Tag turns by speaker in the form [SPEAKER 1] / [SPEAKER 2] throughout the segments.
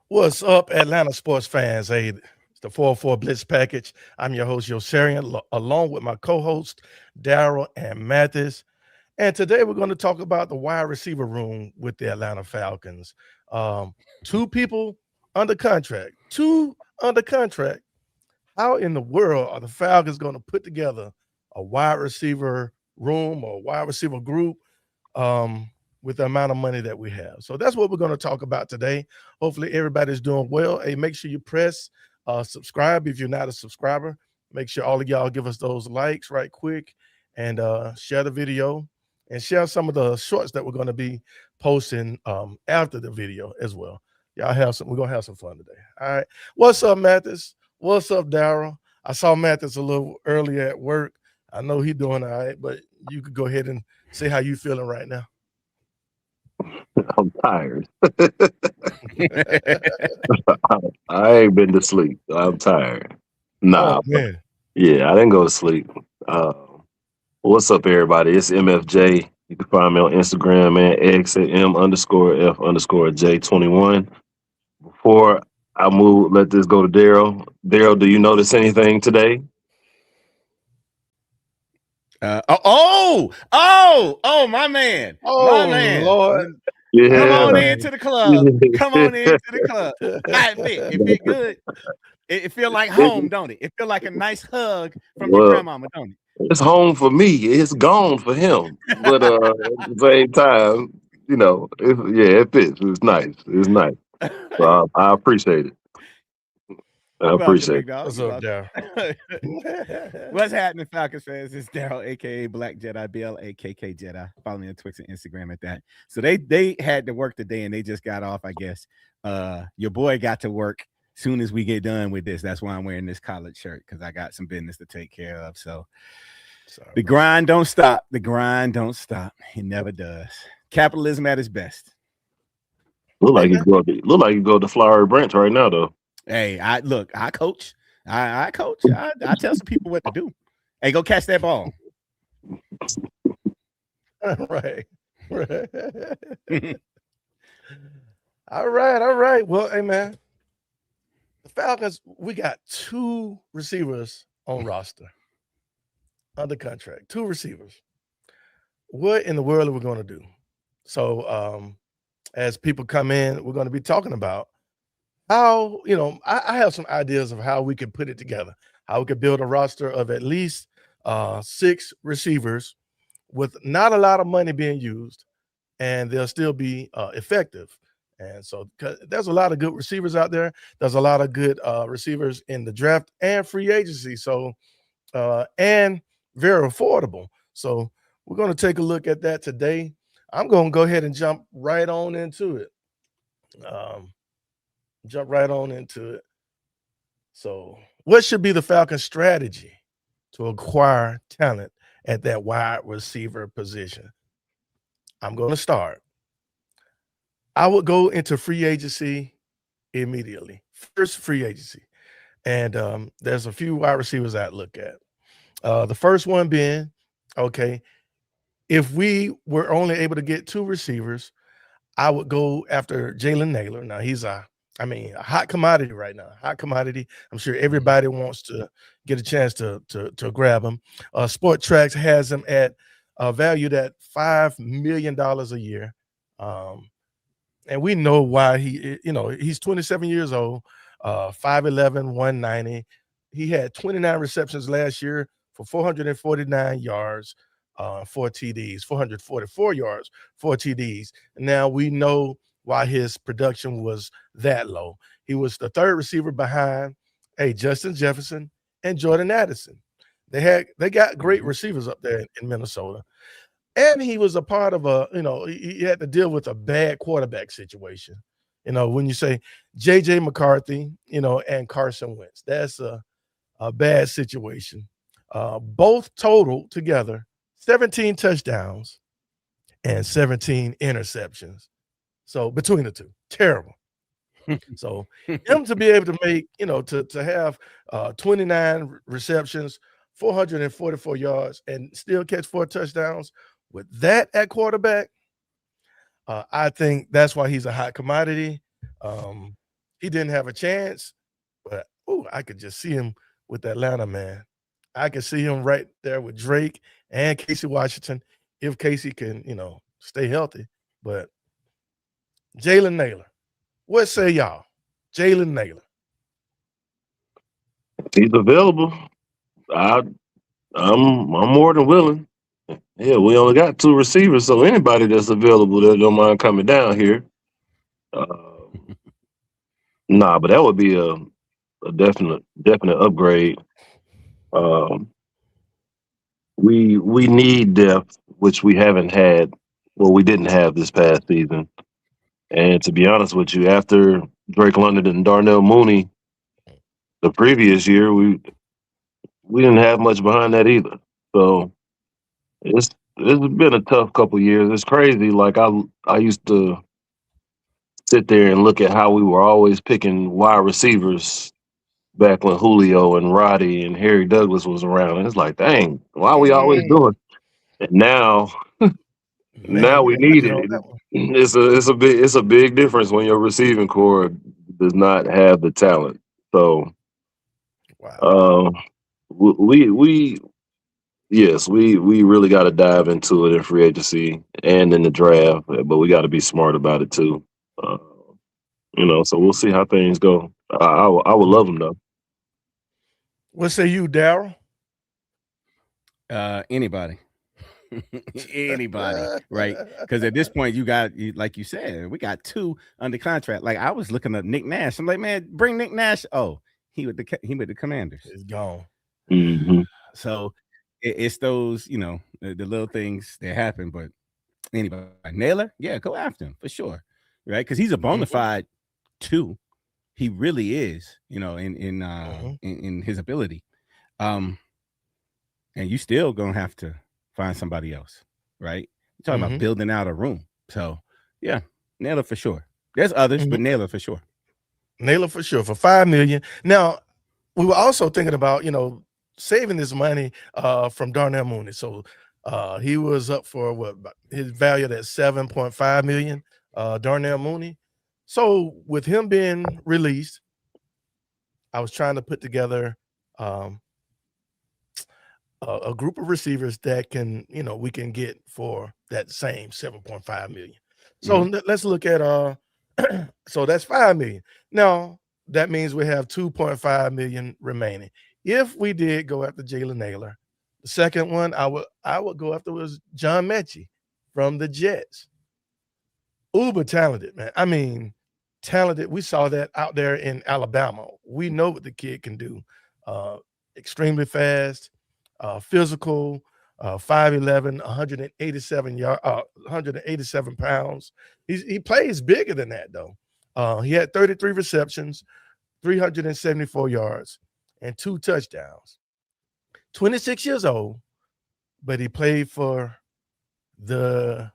[SPEAKER 1] What's up, Atlanta sports fans? Hey, it's the 404 Blitz Package. I'm your host, Yosarian, along with my co-host, Daryl and Mathis. And today we're going to talk about the wide receiver room with the Atlanta Falcons. Um, two people under contract. Two under contract. How in the world are the Falcons going to put together a wide receiver room or wide receiver group with the amount of money that we have? So that's what we're going to talk about today. Hopefully, everybody's doing well. Hey, make sure you press subscribe if you're not a subscriber. Make sure all of y'all give us those likes right quick and share the video and share some of the shorts that we're going to be posting after the video as well. Y'all have some. We're gonna have some fun today. All right. What's up, Mathis? What's up, Daryl? I saw Mathis a little earlier at work. I know he's doing all right, but you could go ahead and say how you feeling right now.
[SPEAKER 2] I'm tired. I ain't been to sleep. I'm tired.
[SPEAKER 1] Oh
[SPEAKER 2] Nah,
[SPEAKER 1] man.
[SPEAKER 2] yeah, I didn't go to sleep. What's up, everybody? It's MFJ. You can find me on Instagram and X at M_F_J21. Before I move, let this go to Daryl. Daryl, do you notice anything today?
[SPEAKER 3] My man, my
[SPEAKER 1] Oh
[SPEAKER 3] man.
[SPEAKER 1] Lord.
[SPEAKER 3] Come
[SPEAKER 2] Yeah.
[SPEAKER 3] on
[SPEAKER 1] Uh,
[SPEAKER 3] into the club. Come on into the club. I admit, it fit good. It feel like home, don't it? It feel like a nice hug from your
[SPEAKER 2] Well,
[SPEAKER 3] grandmama, don't
[SPEAKER 2] it's home for me. It's gone for him. But at the same time, yeah, it fits. It's nice. It's nice.
[SPEAKER 3] it?
[SPEAKER 2] So I appreciate it. I
[SPEAKER 3] You welcome,
[SPEAKER 2] appreciate
[SPEAKER 3] big
[SPEAKER 2] it.
[SPEAKER 3] dog.
[SPEAKER 1] what's
[SPEAKER 3] You
[SPEAKER 1] up,
[SPEAKER 3] welcome.
[SPEAKER 1] Daryl?
[SPEAKER 3] What's happening, Falcons fans? It's Daryl, aka Black Jedi, BLAKK Jedi. Follow me on Twitter and Instagram at that. So they had to work today and they just got off, I guess. Your boy got to work soon as we get done with this. That's why I'm wearing this collared shirt because I got some business to take care of. So
[SPEAKER 1] Sorry,
[SPEAKER 3] the
[SPEAKER 1] bro.
[SPEAKER 3] grind don't stop. The grind don't stop. It never does. Capitalism at its best.
[SPEAKER 1] Hey man.
[SPEAKER 2] Look like you go to Flowery Branch right now though.
[SPEAKER 3] Hey, I look, I coach. I coach. I tell some people what to do. Hey, go catch that ball.
[SPEAKER 1] Right. Right. All right, all right. Well, hey man, the Falcons, we got two receivers on roster under contract. Two receivers. What in the world are we going to do? So, as people come in, we're going to be talking about how, I have some ideas of how we could put it together, how we could build a roster of at least six receivers with not a lot of money being used, and they'll still be effective. And so, 'cause there's a lot of good receivers out there. There's a lot of good receivers in the draft and free agency. So, and very affordable. So, we're going to take a look at that today. I'm going to go ahead and jump right on into it. Um, jump right on into it. So, what should be the Falcons' strategy to acquire talent at that wide receiver position? I'm going to start. I would go into free agency immediately. First free agency. And there's a few wide receivers I'd look at. The first one being, okay, if we were only able to get two receivers, I would go after Jalen Naylor. Now a hot commodity right now. Hot commodity. I'm sure everybody wants to get a chance to grab him. Sport Tracks has him at valued at $5 million a year. Um, and we know why he's 27 years old, 5'11, 190. He had 29 receptions last year for 449 yards, four TDs, 444 yards, four TDs. Now we know why his production was that low. He was the third receiver behind Justin Jefferson and Jordan Addison. They got great
[SPEAKER 3] Mhm.
[SPEAKER 1] receivers up there in Minnesota. And he was a part of he had to deal with a bad quarterback situation. When you say JJ McCarthy, and Carson Wentz, that's a bad situation. Both total together 17 touchdowns and 17 interceptions. So between the two, terrible. So him to be able to make, to have 29 receptions, 444 yards, and still catch four touchdowns with that at quarterback, I think that's why he's a hot commodity. Um, he didn't have a chance, but I could just see him with Atlanta, man. I could see him right there with Drake and Casey Washington if Casey can, stay healthy. But Jalen Naylor, what say y'all? Jalen Naylor.
[SPEAKER 2] He's available. I'm more than willing. Yeah, we only got 2 receivers, so anybody that's available that don't mind coming down here. Nah, but that would be a definite upgrade. We need depth, which we haven't had. Well, we didn't have this past season. And to be honest with you, after Drake London and Darnell Mooney, the previous year, we didn't have much behind that either. So it's been a tough couple years. It's crazy. Like I used to sit there and look at how we were always picking wide receivers back when Julio and Roddy and Harry Douglas was around. And it's like, dang, why are we always doing? And now
[SPEAKER 1] Man,
[SPEAKER 2] we
[SPEAKER 1] you got
[SPEAKER 2] need
[SPEAKER 1] it on
[SPEAKER 2] it.
[SPEAKER 1] that one.
[SPEAKER 2] It's a big difference when your receiving core does not have the talent. So
[SPEAKER 1] Wow.
[SPEAKER 2] we yes, we really got to dive into it in free agency and in the draft, but we got to be smart about it too. So we'll see how things go. I would love them though.
[SPEAKER 1] What say you, Daryl?
[SPEAKER 3] Anybody. Anybody, right? Because at this point, like you said, we got 2 under contract. Like I was looking up Nick Nash. I'm like, man, bring Nick Nash. Oh, he with the Commanders.
[SPEAKER 1] It's gone.
[SPEAKER 2] Mm-hmm.
[SPEAKER 3] So it's those, the little things that happen. But anybody, Naylor, yeah, go after him for sure, right? Because he's a bona fide 2. He really is, in his ability. And you still gonna have to find somebody else, right? You're talking about building out a room. So yeah, Naylor for sure. There's others, but Naylor for sure.
[SPEAKER 1] Naylor for sure for $5 million. Now, we were also thinking about, saving this money from Darnell Mooney. So he was up for his value at $7.5 million, Darnell Mooney. So with him being released, I was trying to put together a group of receivers that we can get for that same $7.5 million. So let's look at so that's $5 million. Now that means we have $2.5 million remaining. If we did go after Jalen Naylor, the second one I would go after was John Mechie from the Jets. Uber talented, man. I mean, talented. We saw that out there in Alabama. We know what the kid can do. Extremely fast, physical, 5'11", 187 pounds. He plays bigger than that though. He had 33 receptions, 374 yards, and 2 touchdowns. 26 years old, but he played for the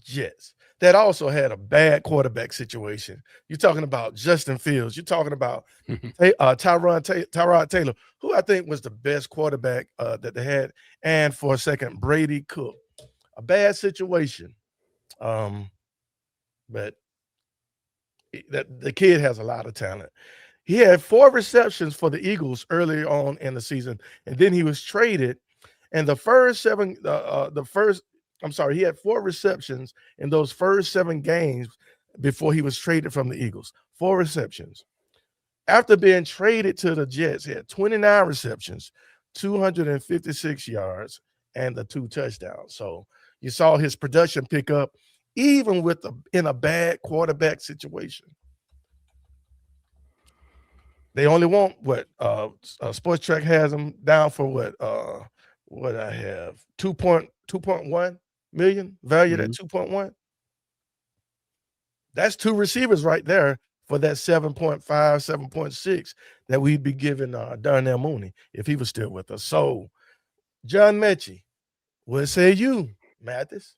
[SPEAKER 1] Jets. That also had a bad quarterback situation. You're talking about Justin Fields. You're talking about Tyrod Taylor, who I think was the best quarterback that they had. And for a second, Brady Cook. A bad situation. But the kid has a lot of talent. He had 4 receptions for the Eagles early on in the season, and then he was traded. And the first 7, he had 4 receptions in those first 7 games before he was traded from the Eagles. 4 receptions. After being traded to the Jets, he had 29 receptions, 256 yards, and the 2 touchdowns. So you saw his production pick up even in a bad quarterback situation. They only want Sports Track has them down for what I have 2.1 million, valued at 2.1. That's 2 receivers right there for that 7.5, 7.6 that we'd be giving Darnell Mooney if he was still with us. So, John Mechie, what say you, Mathis?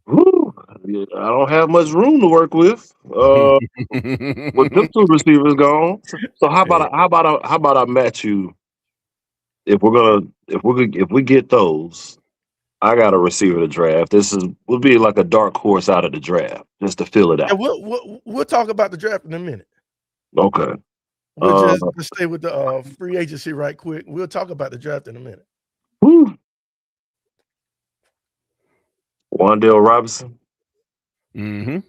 [SPEAKER 2] I don't have much room to work with. With them 2 receivers gone. So how about I match you if we get those, I got a receiver to draft. Would be like a dark horse out of the draft just to fill it
[SPEAKER 1] Yeah,
[SPEAKER 2] out.
[SPEAKER 1] we'll talk about the draft in a minute.
[SPEAKER 2] Okay.
[SPEAKER 1] We'll just stay with the free agency right quick. We'll talk about the draft in a minute.
[SPEAKER 2] Woo. Wan'Dale Robinson.
[SPEAKER 3] Mm-hmm.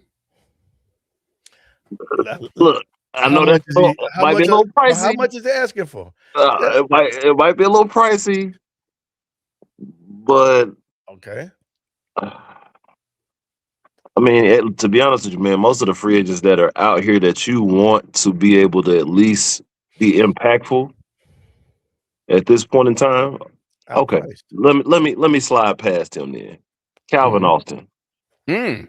[SPEAKER 2] Look, I know
[SPEAKER 1] much
[SPEAKER 2] that might be a little pricey.
[SPEAKER 1] How much is he asking for?
[SPEAKER 2] It might be a little pricey, but
[SPEAKER 1] okay.
[SPEAKER 2] I mean, to be honest with you, man, most of the free agents that are out here that you want to be able to at least be impactful at this point in time. Okay, let me slide past him then. Calvin Austin.
[SPEAKER 1] Calvin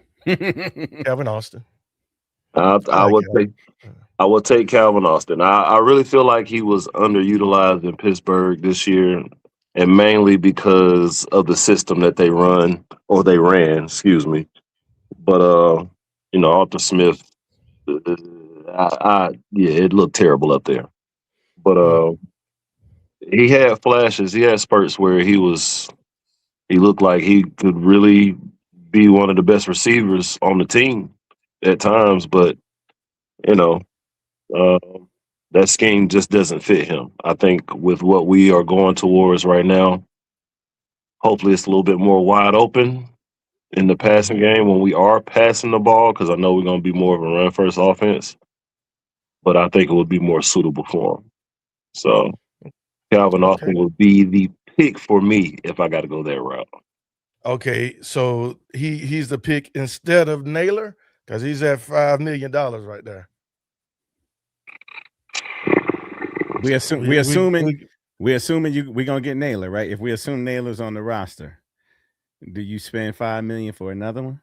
[SPEAKER 1] Austin.
[SPEAKER 2] I would take Calvin Austin. I really feel like he was underutilized in Pittsburgh this year, and mainly because of the system that they ran, excuse me. But Arthur Smith, it looked terrible up there. But he had flashes, he had spurts where he looked like he could really be one of the best receivers on the team at times, but that scheme just doesn't fit him. I think with what we are going towards right now, hopefully it's a little bit more wide open in the passing game when we are passing the ball, because I know we're going to be more of a run-first offense, but I think it would be more suitable for him. So Calvin Austin will be the pick for me if I got to go that route.
[SPEAKER 1] Okay, so he's the pick instead of Naylor, because he's at $5 million right there.
[SPEAKER 3] We're assuming we're gonna get Naylor, right? If we assume Naylor's on the roster, do you spend $5 million for another one?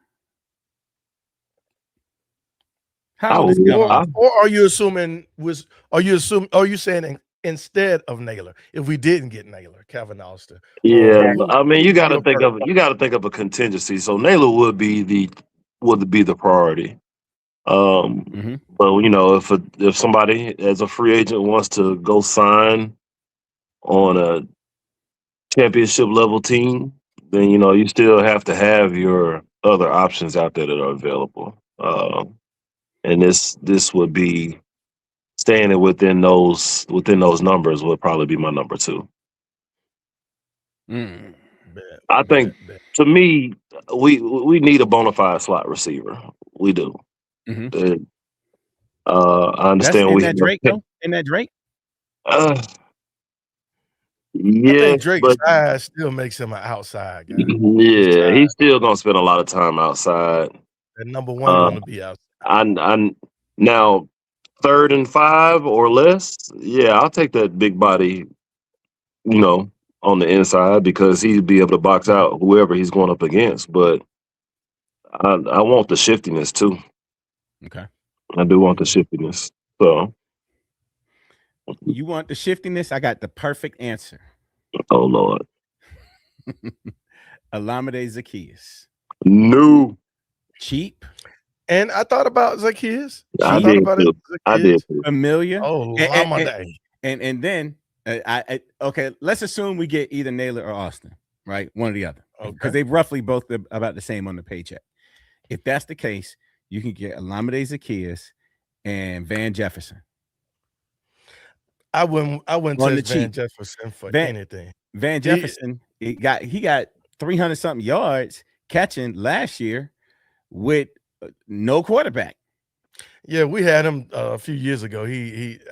[SPEAKER 3] How old is Calvin?
[SPEAKER 1] Or are you assuming are you saying instead of Naylor, if we didn't get Naylor, Calvin Austin?
[SPEAKER 2] Yeah, I mean you got to think of a contingency. So Naylor would be the priority. But if somebody as a free agent wants to go sign on a championship level team, then you still have to have your other options out there that are available. And this would be staying within those numbers would probably be my number 2. I think to me, we need a bona fide slot receiver. We do. I understand
[SPEAKER 3] in that Drake though. In that Drake.
[SPEAKER 1] Yeah, I think Drake's size still makes him an outside guy.
[SPEAKER 2] Yeah, he's still gonna spend a lot of time outside.
[SPEAKER 1] And number 1 gonna be outside.
[SPEAKER 2] I now 3rd and 5 or less. Yeah, I'll take that big body, on the inside, because he'd be able to box out whoever he's going up against. But I want the shiftiness too.
[SPEAKER 3] Okay.
[SPEAKER 2] I do want the shiftiness. So
[SPEAKER 3] you want the shiftiness? I got the perfect answer.
[SPEAKER 2] Oh Lord.
[SPEAKER 3] Olamide Zaccheaus.
[SPEAKER 2] No.
[SPEAKER 3] Cheap.
[SPEAKER 1] And I thought about Zaccheaus.
[SPEAKER 2] I did.
[SPEAKER 3] Familiar.
[SPEAKER 1] Oh,
[SPEAKER 3] and then okay, let's assume we get either Naylor or Austin, right? One or the other. Because they roughly both about the same on the paycheck. If that's the case, you can get Olamide Zaccheaus and Van Jefferson.
[SPEAKER 1] I wouldn't touch Van Jefferson for anything.
[SPEAKER 3] Van Jefferson, he got 300 something yards catching last year with no quarterback.
[SPEAKER 1] Yeah, we had him a few years ago.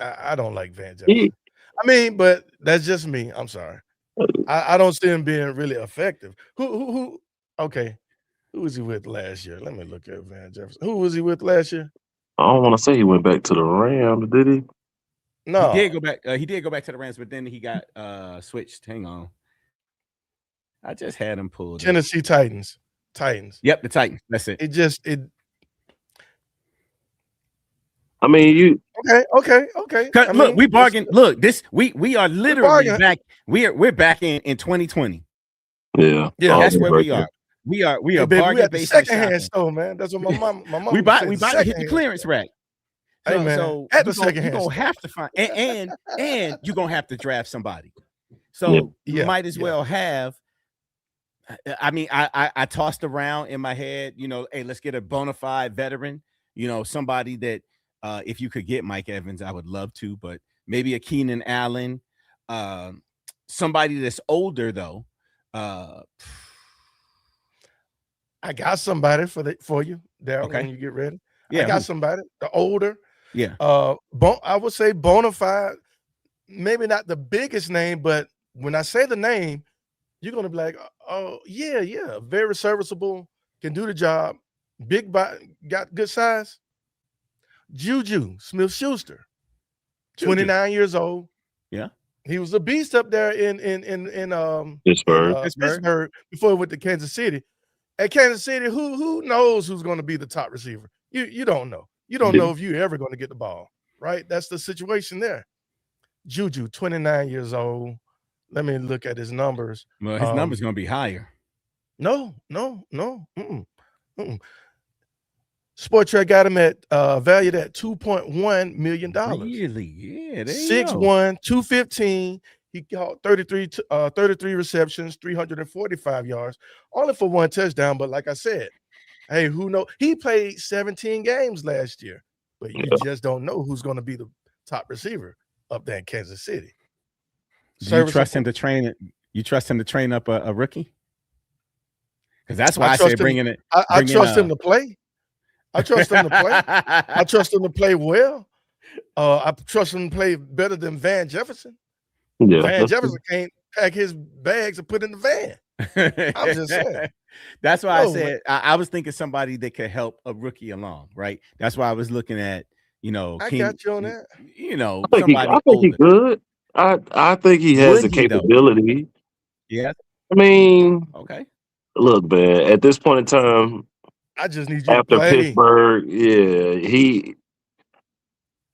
[SPEAKER 1] I don't like Van Jefferson. I mean, but that's just me. I'm sorry. I don't see him being really effective. Who was he with last year? Let me look at Van Jefferson. Who was he with last year?
[SPEAKER 2] I don't want to say he went back to the Rams, did he?
[SPEAKER 1] No,
[SPEAKER 3] he did go back. He did go back to the Rams, but then he got switched. Hang on, I just had him pulled.
[SPEAKER 1] Tennessee Titans.
[SPEAKER 3] Yep, the Titans. That's it.
[SPEAKER 2] I mean, you
[SPEAKER 1] okay.
[SPEAKER 3] Look, we bargained. Look, we are literally back. We're back in 2020.
[SPEAKER 2] Yeah.
[SPEAKER 3] That's where we are. We are bargain based.
[SPEAKER 1] Secondhand store, man. That's what my mom.
[SPEAKER 3] we about to hit the clearance rack.
[SPEAKER 1] Hey, man,
[SPEAKER 3] so
[SPEAKER 1] at the secondhand,
[SPEAKER 3] you're gonna have to find and you're gonna have to draft somebody. So you might as well have. I mean, I tossed around in my head, hey, let's get a bona fide veteran, somebody that if you could get Mike Evans, I would love to, but maybe a Keenan Allen, somebody that's older though.
[SPEAKER 1] I got somebody for you, Daryl.
[SPEAKER 3] Okay.
[SPEAKER 1] When you get ready,
[SPEAKER 3] Yeah,
[SPEAKER 1] I got
[SPEAKER 3] who?
[SPEAKER 1] somebody. The older,
[SPEAKER 3] Yeah.
[SPEAKER 1] I would say bona fide. Maybe not the biggest name, but when I say the name, you're gonna be like, oh yeah, very serviceable, can do the job, big body, got good size. Juju Smith-Schuster, 29 years old.
[SPEAKER 3] Yeah.
[SPEAKER 1] He was a beast up there in
[SPEAKER 2] Pittsburgh.
[SPEAKER 1] Pittsburgh before he went to Kansas City. At Kansas City, who knows who's going to be the top receiver? You don't know. You don't know if you're ever going to get the ball, right? That's the situation there. Juju, 29 years old. Let me look at his numbers.
[SPEAKER 3] Well, his number's going to be higher.
[SPEAKER 1] No. Sport Track got him at valued at $2.1 million.
[SPEAKER 3] Really? Yeah.
[SPEAKER 1] 6'1", 215. He caught 33 receptions, 345 yards, only for one touchdown. But like I said, hey, who knows? He played 17 games last year, but you just don't know who's going to be the top receiver up there in Kansas City.
[SPEAKER 3] Do you trust him to train it? You trust him to train up a rookie? Because that's why I say bringing it.
[SPEAKER 1] I trust him to play. I trust him to play. I trust him to play well. I trust him to play better than Van Jefferson.
[SPEAKER 2] Yeah,
[SPEAKER 1] Van Jefferson can't pack his bags and put in the van. I'm just saying.
[SPEAKER 3] That's why I said I was thinking somebody that could help a rookie along, right? That's why I was looking at,
[SPEAKER 1] I got you on that.
[SPEAKER 3] I
[SPEAKER 2] think he's good. I think he has the capability.
[SPEAKER 3] Yeah.
[SPEAKER 2] I mean,
[SPEAKER 3] okay.
[SPEAKER 2] Look, man, at this point in time,
[SPEAKER 1] I just need you
[SPEAKER 2] after
[SPEAKER 1] to play.
[SPEAKER 2] Pittsburgh,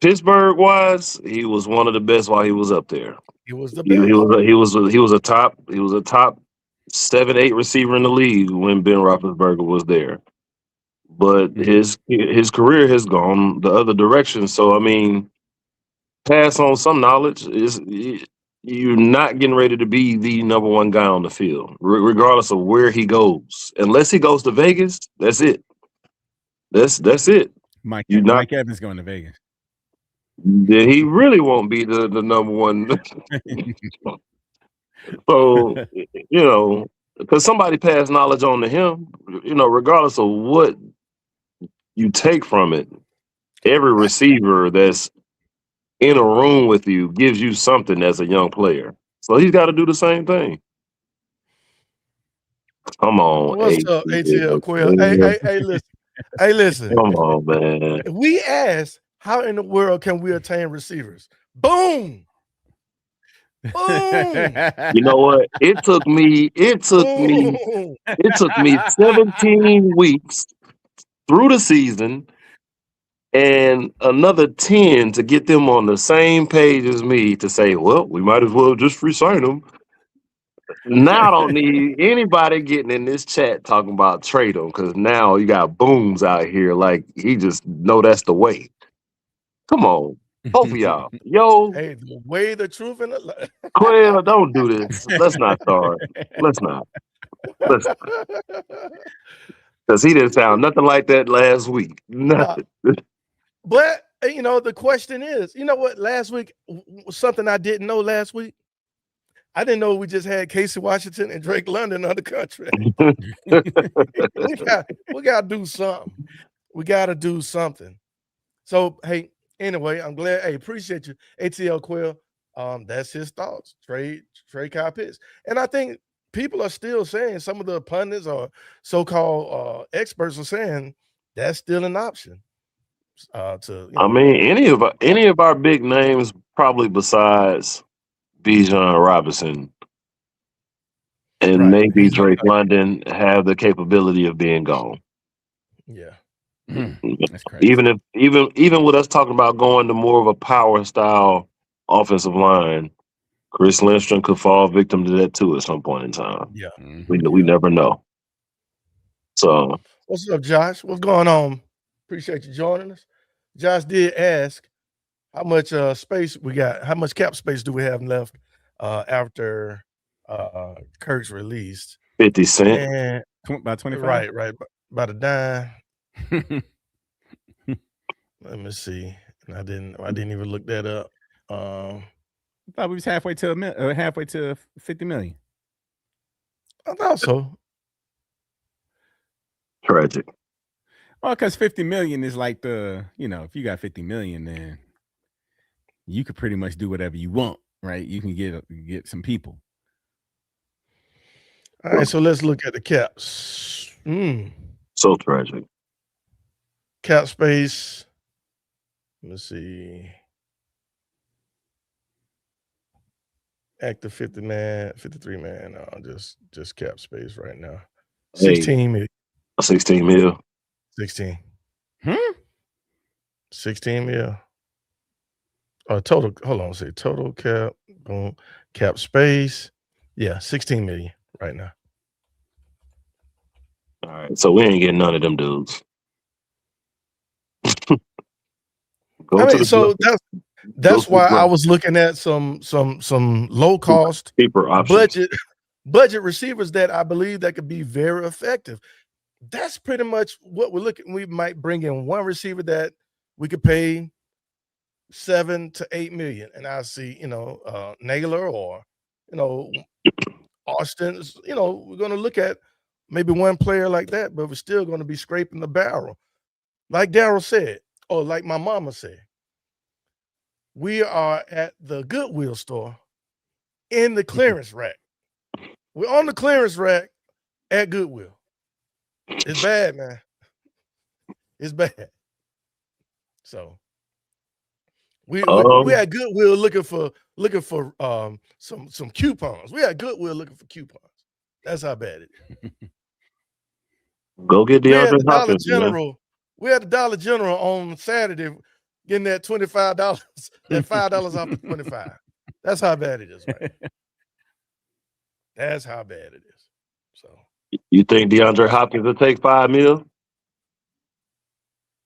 [SPEAKER 2] Pittsburgh wise, he was one of the best while he was up there.
[SPEAKER 1] He was the best.
[SPEAKER 2] He was a top 7-8 receiver in the league when Ben Roethlisberger was there. But his career has gone the other direction. So I mean, pass on some knowledge. You're not getting ready to be the number one guy on the field, regardless of where he goes. Unless he goes to Vegas, that's it. That's it.
[SPEAKER 3] Mike Evans going to Vegas.
[SPEAKER 2] Then he really won't be the number one. So, because somebody passed knowledge on to him, regardless of what you take from it, every receiver that's in a room with you gives you something as a young player. So he's got to do the same thing. Come on.
[SPEAKER 1] What's up, ATL Quill? Hey, listen.
[SPEAKER 2] Come on, man.
[SPEAKER 1] We asked, how in the world can we attain receivers? Boom. Boom.
[SPEAKER 2] You know what? It took me 17 weeks through the season and another 10 to get them on the same page as me to say, well, we might as well just re-sign them. Now I don't need anybody getting in this chat talking about trade them, because now you got Booms out here like he just know that's the way. Come on, both of y'all. Yo,
[SPEAKER 1] hey, the way, the truth, and the
[SPEAKER 2] Quail, don't do this. Let's not start. Let's not. Because he didn't sound nothing like that last week. Nothing.
[SPEAKER 1] But the question is, you know what? Last week, something I didn't know last week. I didn't know we just had Casey Washington and Drake London under contract. we got to do something. We got to do something. So, hey, anyway, I'm glad. Hey, appreciate you, ATL Quill. That's his thoughts. Trade Kyle Pitts. And I think people are still saying, some of the pundits or so-called experts are saying that's still an option.
[SPEAKER 2] I mean, any of our big names, probably besides Bijan Robinson and maybe Drake London, have the capability of being gone.
[SPEAKER 1] Yeah.
[SPEAKER 3] That's crazy.
[SPEAKER 2] Even with us talking about going to more of a power style offensive line, Chris Lindstrom could fall victim to that too at some point in time.
[SPEAKER 1] Yeah.
[SPEAKER 2] We never know. So
[SPEAKER 1] what's up, Josh? What's going on? Appreciate you joining us. Josh did ask how much space we got, how much cap space do we have left after Kirk's released.
[SPEAKER 2] 50 cent.
[SPEAKER 1] And
[SPEAKER 3] About 25.
[SPEAKER 1] right, about a dime. Let me see. And I didn't even look that up.
[SPEAKER 3] I thought we was halfway to 50 million.
[SPEAKER 1] I thought so.
[SPEAKER 2] Tragic.
[SPEAKER 3] Well, because 50 million is like if you got 50 million, then you could pretty much do whatever you want, right? You can get some people.
[SPEAKER 1] All right, so let's look at the caps.
[SPEAKER 2] So tragic.
[SPEAKER 1] Cap space. Let's see. Active 50 man, 53 man. No, just cap space right now. 16 million.
[SPEAKER 2] 16 mil.
[SPEAKER 1] 16. 16 mil. Total. Hold on. Say total cap. Boom. Cap space. Yeah, 16 million right now.
[SPEAKER 2] All right, so we ain't getting none of them dudes.
[SPEAKER 1] That's why I was looking at some low cost
[SPEAKER 2] cheaper options.
[SPEAKER 1] budget receivers that I believe that could be very effective. That's pretty much what we're looking. We might bring in one receiver that we could pay 7 to 8 million, and I see Naylor or Austin. We're going to look at maybe one player like that, but we're still going to be scraping the barrel, like Daryl said, or like my mama said. We are at the Goodwill store in the clearance rack. We're on the clearance rack at Goodwill. It's bad, man. It's bad. So we at Goodwill looking for some coupons. We at Goodwill looking for coupons. That's how bad it is.
[SPEAKER 2] Go get DeAndre Hopkins.
[SPEAKER 1] We're at the Dollar General on Saturday getting that $25, that $5 off the 25. That's how bad it is, right? That's how bad it is. So
[SPEAKER 2] you think DeAndre Hopkins will take 5 mil?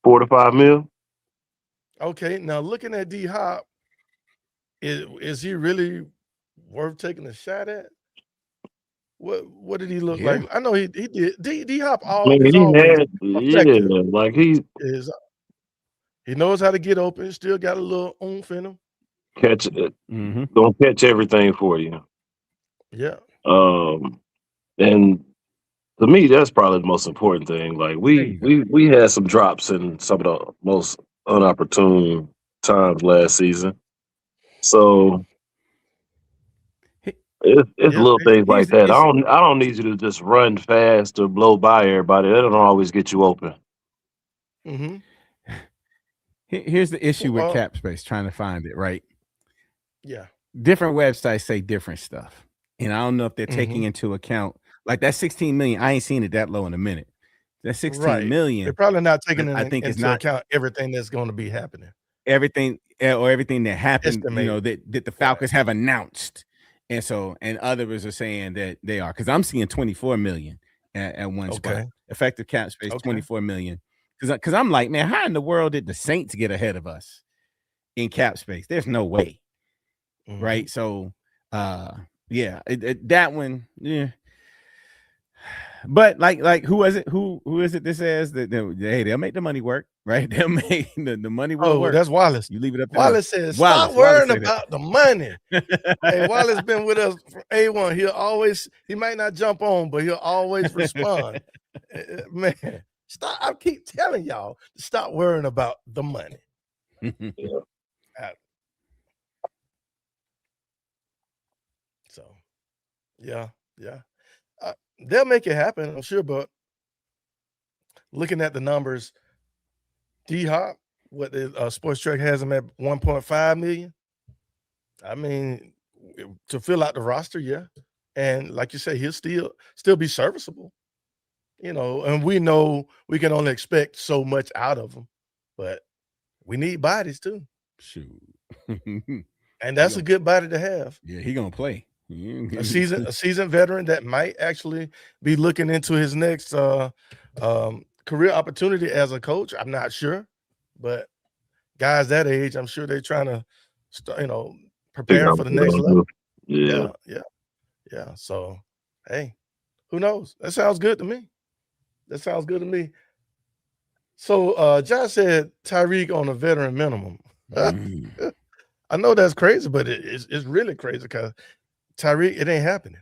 [SPEAKER 2] 4 to 5 mil?
[SPEAKER 1] Okay, now looking at D Hop, is he really worth taking a shot at? What did he look like? I know he did. D Hop is always effective.
[SPEAKER 2] Like
[SPEAKER 1] he knows how to get open. Still got a little oomph in him.
[SPEAKER 2] Catch it. Don't catch everything for you.
[SPEAKER 1] Yeah.
[SPEAKER 2] And to me, that's probably the most important thing. Like we had some drops in some of the most unopportune times last season. So it's little things like that. I don't need you to just run fast or blow by everybody. That don't always get you open.
[SPEAKER 3] Here's the issue with cap space, trying to find it, right?
[SPEAKER 1] Yeah.
[SPEAKER 3] Different websites say different stuff. And I don't know if they're taking into account like that 16 million. I ain't seen it that low in a minute. That 16 million.
[SPEAKER 1] They're probably not taking into account everything that's going to be happening.
[SPEAKER 3] Everything that happened, that the Falcons have announced. And others are saying that they are, because I'm seeing 24 million at one spot. Effective cap space, 24 million. Because I'm like, man, how in the world did the Saints get ahead of us in cap space? There's no way. Right. So that one, yeah. But like who is it? Who is it that says that they'll make the money work, right? They'll make the money will work.
[SPEAKER 1] That's Wallace.
[SPEAKER 3] You leave it up.
[SPEAKER 1] Wallace says, stop worrying about the money. Hey, Wallace been with us from A1. He might not jump on, but he'll always respond. Man, stop. I keep telling y'all to stop worrying about the money. So, yeah. They'll make it happen, I'm sure, but looking at the numbers, D-Hop, what the Sports Track has him at 1.5 million. I mean, to fill out the roster, yeah. And like you say, he'll still be serviceable. And we know we can only expect so much out of him, but we need bodies too.
[SPEAKER 3] Shoot.
[SPEAKER 1] And that's a good body to have.
[SPEAKER 3] Yeah, he gonna play.
[SPEAKER 1] A seasoned veteran that might actually be looking into his next career opportunity as a coach. I'm not sure, but guys that age, I'm sure they're trying to prepare for the next level. Yeah. So, hey, Who knows? That sounds good to me. That sounds good to me. So Josh said Tyreek on a veteran minimum. I know that's crazy, but it's really crazy because Tyreek, it ain't happening.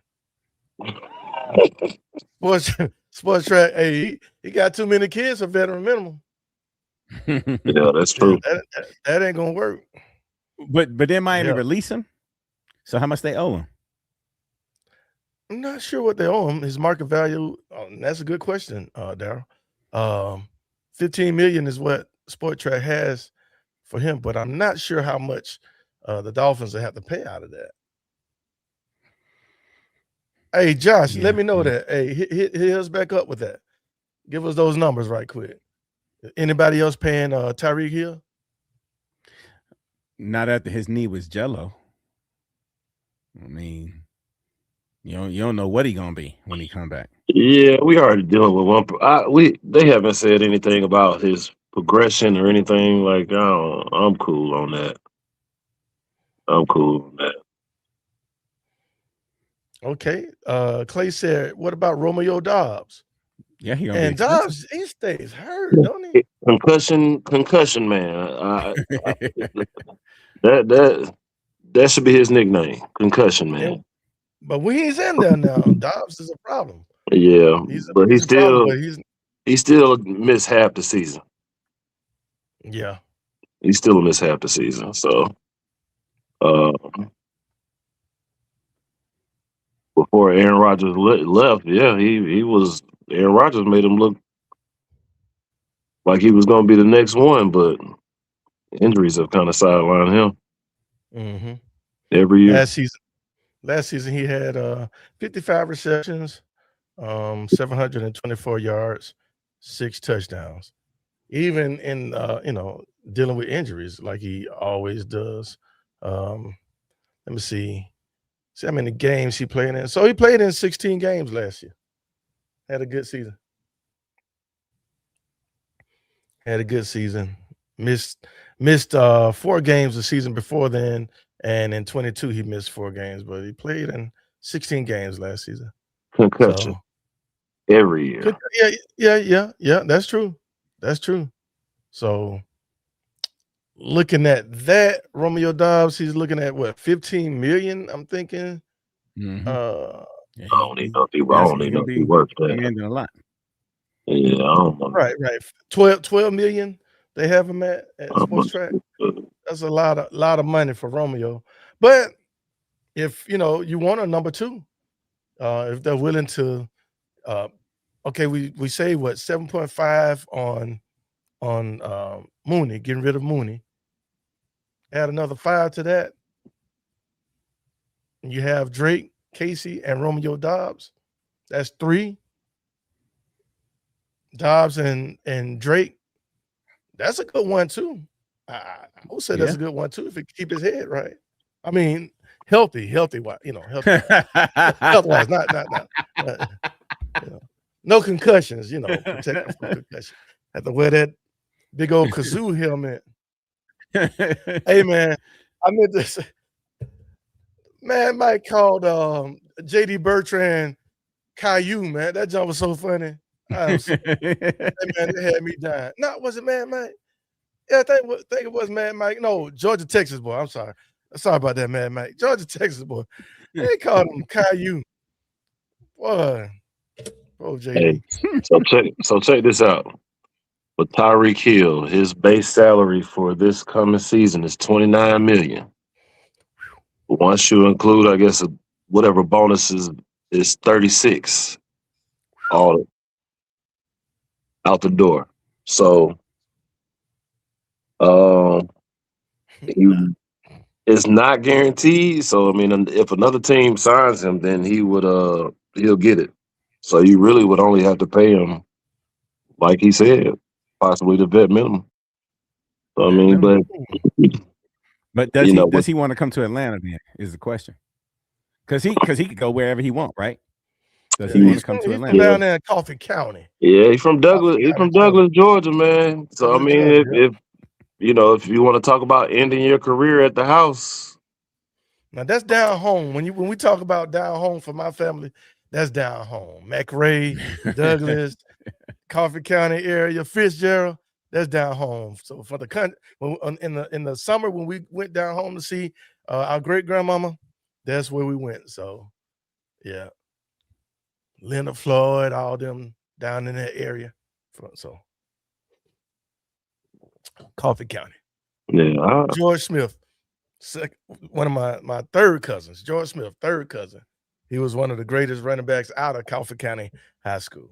[SPEAKER 1] Sports track, hey, he got too many kids for veteran minimum.
[SPEAKER 2] Yeah, that's true.
[SPEAKER 1] That ain't gonna work.
[SPEAKER 3] But then Miami release him. So how much they owe him?
[SPEAKER 1] I'm not sure what they owe him. His market value. That's a good question, Daryl. $15 million is what Sport Track has for him, but I'm not sure how much the Dolphins will have to pay out of that. Hey, Josh, let me know that. Hey, hit us back up with that. Give us those numbers right quick. Anybody else paying Tyreek Hill?
[SPEAKER 3] Not after his knee was jello. I mean, you don't know what he gonna be when he come back.
[SPEAKER 2] Yeah, we already dealing with one. They haven't said anything about his progression or anything. Like, I'm cool on that. I'm cool on that.
[SPEAKER 1] Okay. Clay said, "What about Romeo Dobbs?"
[SPEAKER 3] Yeah, he gonna
[SPEAKER 1] and
[SPEAKER 3] be
[SPEAKER 1] Dobbs, he stays hurt, don't he?
[SPEAKER 2] Concussion, man. That should be his nickname, Concussion Man.
[SPEAKER 1] But when he's in there now, Dobbs is a problem.
[SPEAKER 2] Yeah, but he still missed half the season.
[SPEAKER 1] Yeah,
[SPEAKER 2] he still missed half the season. So, before Aaron Rodgers left, yeah, he was. Aaron Rodgers made him look like he was going to be the next one, but injuries have kind of sidelined him.
[SPEAKER 1] Mm-hmm.
[SPEAKER 2] Every year.
[SPEAKER 1] Last season he had 55 receptions, 724 yards, 6 touchdowns. Even in dealing with injuries like he always does. Let me see how many games he played in. So he played in 16 games last year. Had a good season. Missed 4 games the season before then, and in 22 he missed 4 games, but he played in 16 games last season.
[SPEAKER 2] Concussion. So, every year.
[SPEAKER 1] Yeah. That's true. So looking at that, Romeo Dobbs, he's looking at what, 15 million, I'm thinking.
[SPEAKER 3] Mm-hmm.
[SPEAKER 2] I don't even know if he works that.
[SPEAKER 3] A lot.
[SPEAKER 2] Yeah, I don't know.
[SPEAKER 1] Right. 12 million they have him at Sports Track. That's a lot of money for Romeo. But if you want a number 2, if they're willing to, okay, we say what, 7.5 on Mooney, getting rid of Mooney. Add another 5 to that. And you have Drake, Casey, and Romeo Dobbs. That's 3. Dobbs and Drake. That's a good one too. I would say that's a good one too if he keep his head right. I mean, healthy, health wise, not no concussions, protect from concussion. Have to wear that big old kazoo helmet. Hey man, I meant to say, man, Mike called JD Bertrand Caillou, man. That jump was so funny. Hey, man, they had me dying. No, was it Mad Mike? Yeah, I think it was Mad Mike. No, Georgia, Texas boy. I'm sorry. Sorry about that, Mad Mike. Georgia, Texas boy. They called him Caillou. Boy. Oh, JD.
[SPEAKER 2] Hey, so check this out. For Tyreek Hill, his base salary for this coming season is $29 million. Once you include, I guess, whatever bonuses is 36. All out the door. So it's not guaranteed. So I mean, if another team signs him, then he'll get it. So you really would only have to pay him, like he said, possibly the vet minimum. So, I mean,
[SPEAKER 3] but does he want to come to Atlanta? Then is the question. Because he could go wherever he want, right? Does he want to come to Atlanta?
[SPEAKER 1] He's down there in Coffee County.
[SPEAKER 2] Yeah, he's from Douglas. He's from Douglas, Georgia, man. So I mean, if you want to talk about ending your career at the house,
[SPEAKER 1] now that's down home. When we talk about down home for my family, that's down home. McRae, Douglas, Coffee County area, Fitzgerald, that's down home. So for the country, in the summer when we went down home to see our great grandmama, that's where we went. So yeah, Leonard Floyd, all them down in that area. So Coffee County.
[SPEAKER 2] Yeah,
[SPEAKER 1] George Smith, one of my third cousins, George Smith, third cousin. He was one of the greatest running backs out of Coffee County High School.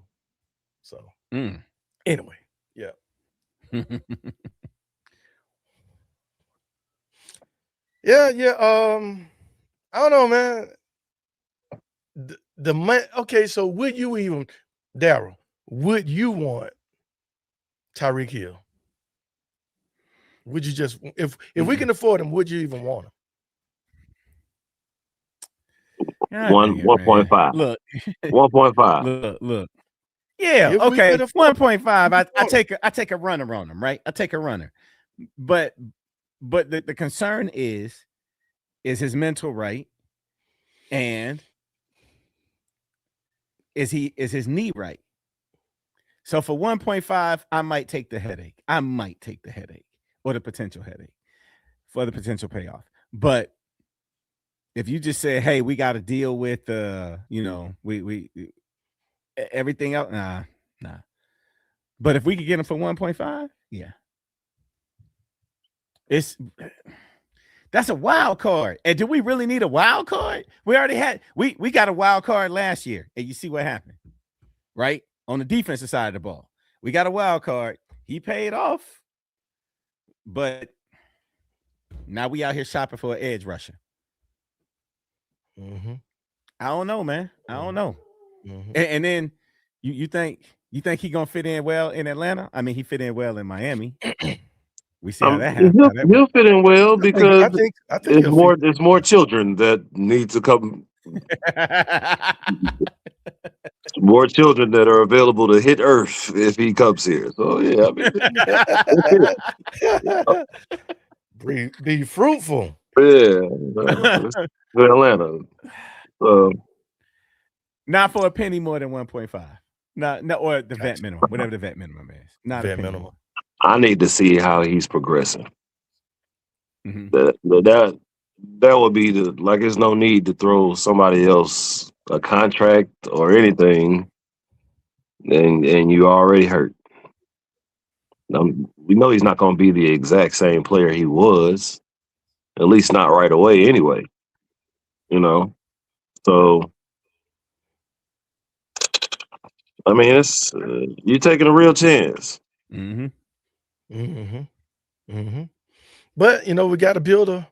[SPEAKER 1] So anyway, yeah. Yeah. I don't know, man. Okay, so would you even, Daryl, would you want Tyreek Hill? Would you just, if we can afford him, would you even want him?
[SPEAKER 2] 1.5.
[SPEAKER 3] Look,
[SPEAKER 2] 1.5.
[SPEAKER 3] Look. Yeah, okay. 1.5. I take a runner on him, right? I take a runner. But the concern is his mental right, and is his knee right? So for 1.5, I might take the headache. Or the potential headache for the potential payoff. But if you just say, hey, we got to deal with we everything else, nah. But if we could get him for 1.5, yeah. That's a wild card. And do we really need a wild card? We already had we got a wild card last year, and you see what happened, right? On the defensive side of the ball. We got a wild card. He paid off, but now we out here shopping for an edge rusher. I don't know, man. I don't know. And then you think he gonna fit in well in Atlanta? I mean, he fit in well in Miami. We see how that happens.
[SPEAKER 2] He'll fit in well because
[SPEAKER 1] I think
[SPEAKER 2] it's more children that need to come. More children that are available to hit Earth if he comes here. So yeah,
[SPEAKER 1] be fruitful.
[SPEAKER 2] Yeah, Atlanta.
[SPEAKER 3] Not for a penny more than 1.5. No, or the vet minimum, whatever the vet minimum is. Not vet minimum.
[SPEAKER 2] I need to see how he's progressing. That would be there's no need to throw somebody else a contract or anything, and you already hurt. We know he's not going to be the exact same player he was, at least not right away anyway. So I mean, it's you're taking a real chance.
[SPEAKER 1] But we got to build a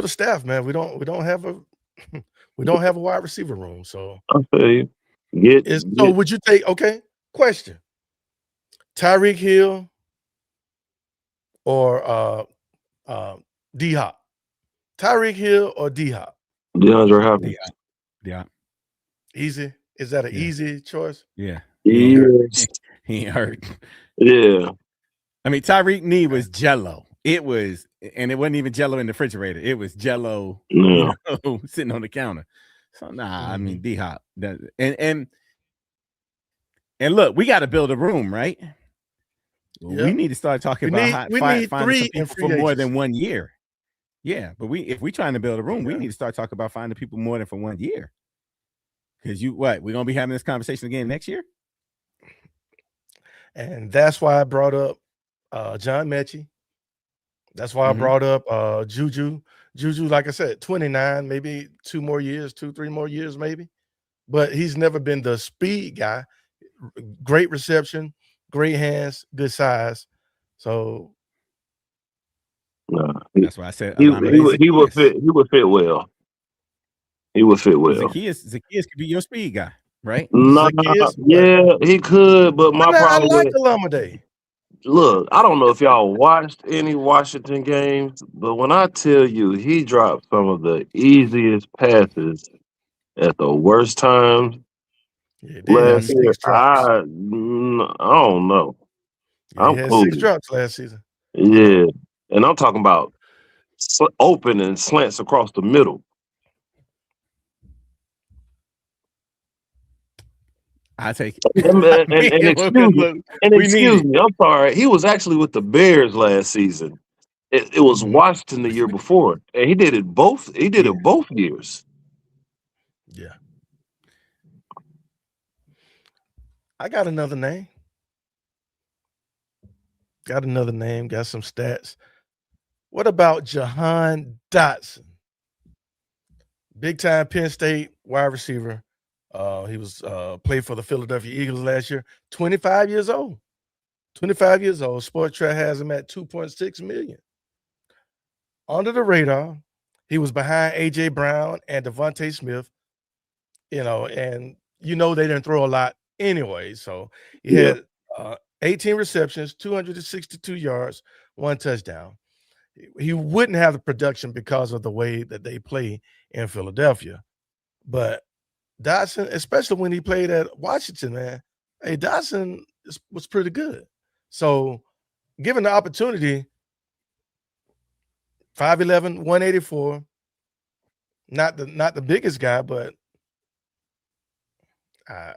[SPEAKER 1] staff, man. We don't have a wide receiver room. So
[SPEAKER 2] I'll tell you.
[SPEAKER 1] So would you take? Okay, question: Tyreek Hill or D Hop? Tyreek Hill or D Hop?
[SPEAKER 2] DeAndre Hopkins.
[SPEAKER 3] Yeah.
[SPEAKER 1] Easy. Is that an easy choice?
[SPEAKER 3] Yeah.
[SPEAKER 2] He
[SPEAKER 3] ain't hurt.
[SPEAKER 2] Yeah.
[SPEAKER 3] I mean, Tyreek knee was jello. It was, and it wasn't even jello in the refrigerator. It was jello sitting on the counter. So I mean, D Hop. And look, we got to build a room, right? Yep. We need to start talking about finding some people for more than 1 year. Yeah, but if we trying to build a room, we need to start talking about finding people more than for 1 year. Because we're gonna be having this conversation again next year.
[SPEAKER 1] And that's why I brought up John Mechie. That's why I brought up Juju. Juju, like I said, 29, maybe 2 more years, 2-3 more years, maybe. But he's never been the speed guy. Great reception, great hands, good size. So
[SPEAKER 2] that's why I said he would fit. He would fit well. He would fit well.
[SPEAKER 3] Zacchaeus could be your speed guy, right?
[SPEAKER 2] Yeah, he could. But my problem
[SPEAKER 1] I like Alameda.
[SPEAKER 2] Look, I don't know if y'all watched any Washington games, but when I tell you he dropped some of the easiest passes at the worst times last year, I don't know.
[SPEAKER 1] He had 6 drops last season.
[SPEAKER 2] Yeah, and I'm talking about open and slants across the middle.
[SPEAKER 3] I take
[SPEAKER 2] And,
[SPEAKER 3] it.
[SPEAKER 2] and, and excuse me,
[SPEAKER 3] We need it.
[SPEAKER 2] I'm sorry. He was actually with the Bears last season. It was
[SPEAKER 3] Mhm.
[SPEAKER 2] Washington the year before, and he did it both. He did
[SPEAKER 3] Yeah.
[SPEAKER 2] it both years.
[SPEAKER 1] Yeah. I got another name. Got another name. Got some stats. What about Jahan Dotson? Big time Penn State wide receiver. He was played for the Philadelphia Eagles last year. 25 years old. 25 years old. Sport Track has him at 2.6 million. Under the radar, he was behind AJ Brown and Devontae Smith. And they didn't throw a lot anyway. So he
[SPEAKER 2] Yeah.
[SPEAKER 1] had 18 receptions, 262 yards, 1 touchdown. He wouldn't have the production because of the way that they play in Philadelphia. But Dotson, especially when he played at Washington, man, hey, Dotson was pretty good. So given the opportunity, 5'11", 184, not the biggest guy, but
[SPEAKER 2] I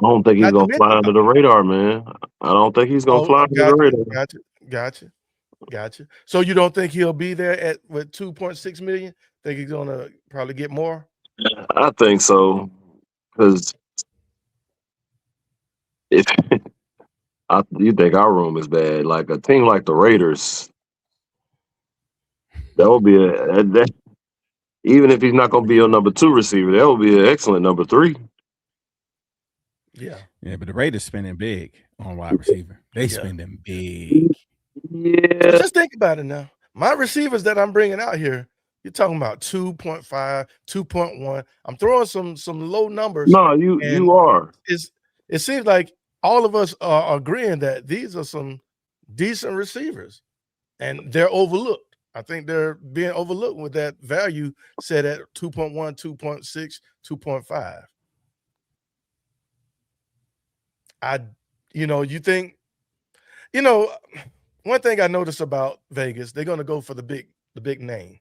[SPEAKER 2] don't think he's
[SPEAKER 1] not to
[SPEAKER 2] gonna fly
[SPEAKER 1] mention.
[SPEAKER 2] under the radar, man. I don't think he's gonna
[SPEAKER 1] Oh,
[SPEAKER 2] fly under the radar.
[SPEAKER 1] gotcha. So you don't think he'll be there with 2.6 million? Think he's gonna probably get more?
[SPEAKER 2] I think so, because if you think our room is bad, like a team like the Raiders, that would be that. Even if he's not gonna be your number 2 receiver, that would be an excellent number 3.
[SPEAKER 1] Yeah.
[SPEAKER 3] Yeah, but the Raiders spending big on wide receiver. They
[SPEAKER 1] Yeah.
[SPEAKER 3] spending big.
[SPEAKER 1] So
[SPEAKER 2] Yeah.
[SPEAKER 1] just think about it now. My receivers that I'm bringing out here, you're talking about 2.5, 2.1. I'm throwing some low numbers,
[SPEAKER 2] No,
[SPEAKER 1] and
[SPEAKER 2] you are.
[SPEAKER 1] it seems like all of us are agreeing that these are some decent receivers, and they're overlooked. I think they're being overlooked with that value set at 2.1, 2.6, 2.5. You think, one thing I noticed about Vegas, they're going to go for the big name.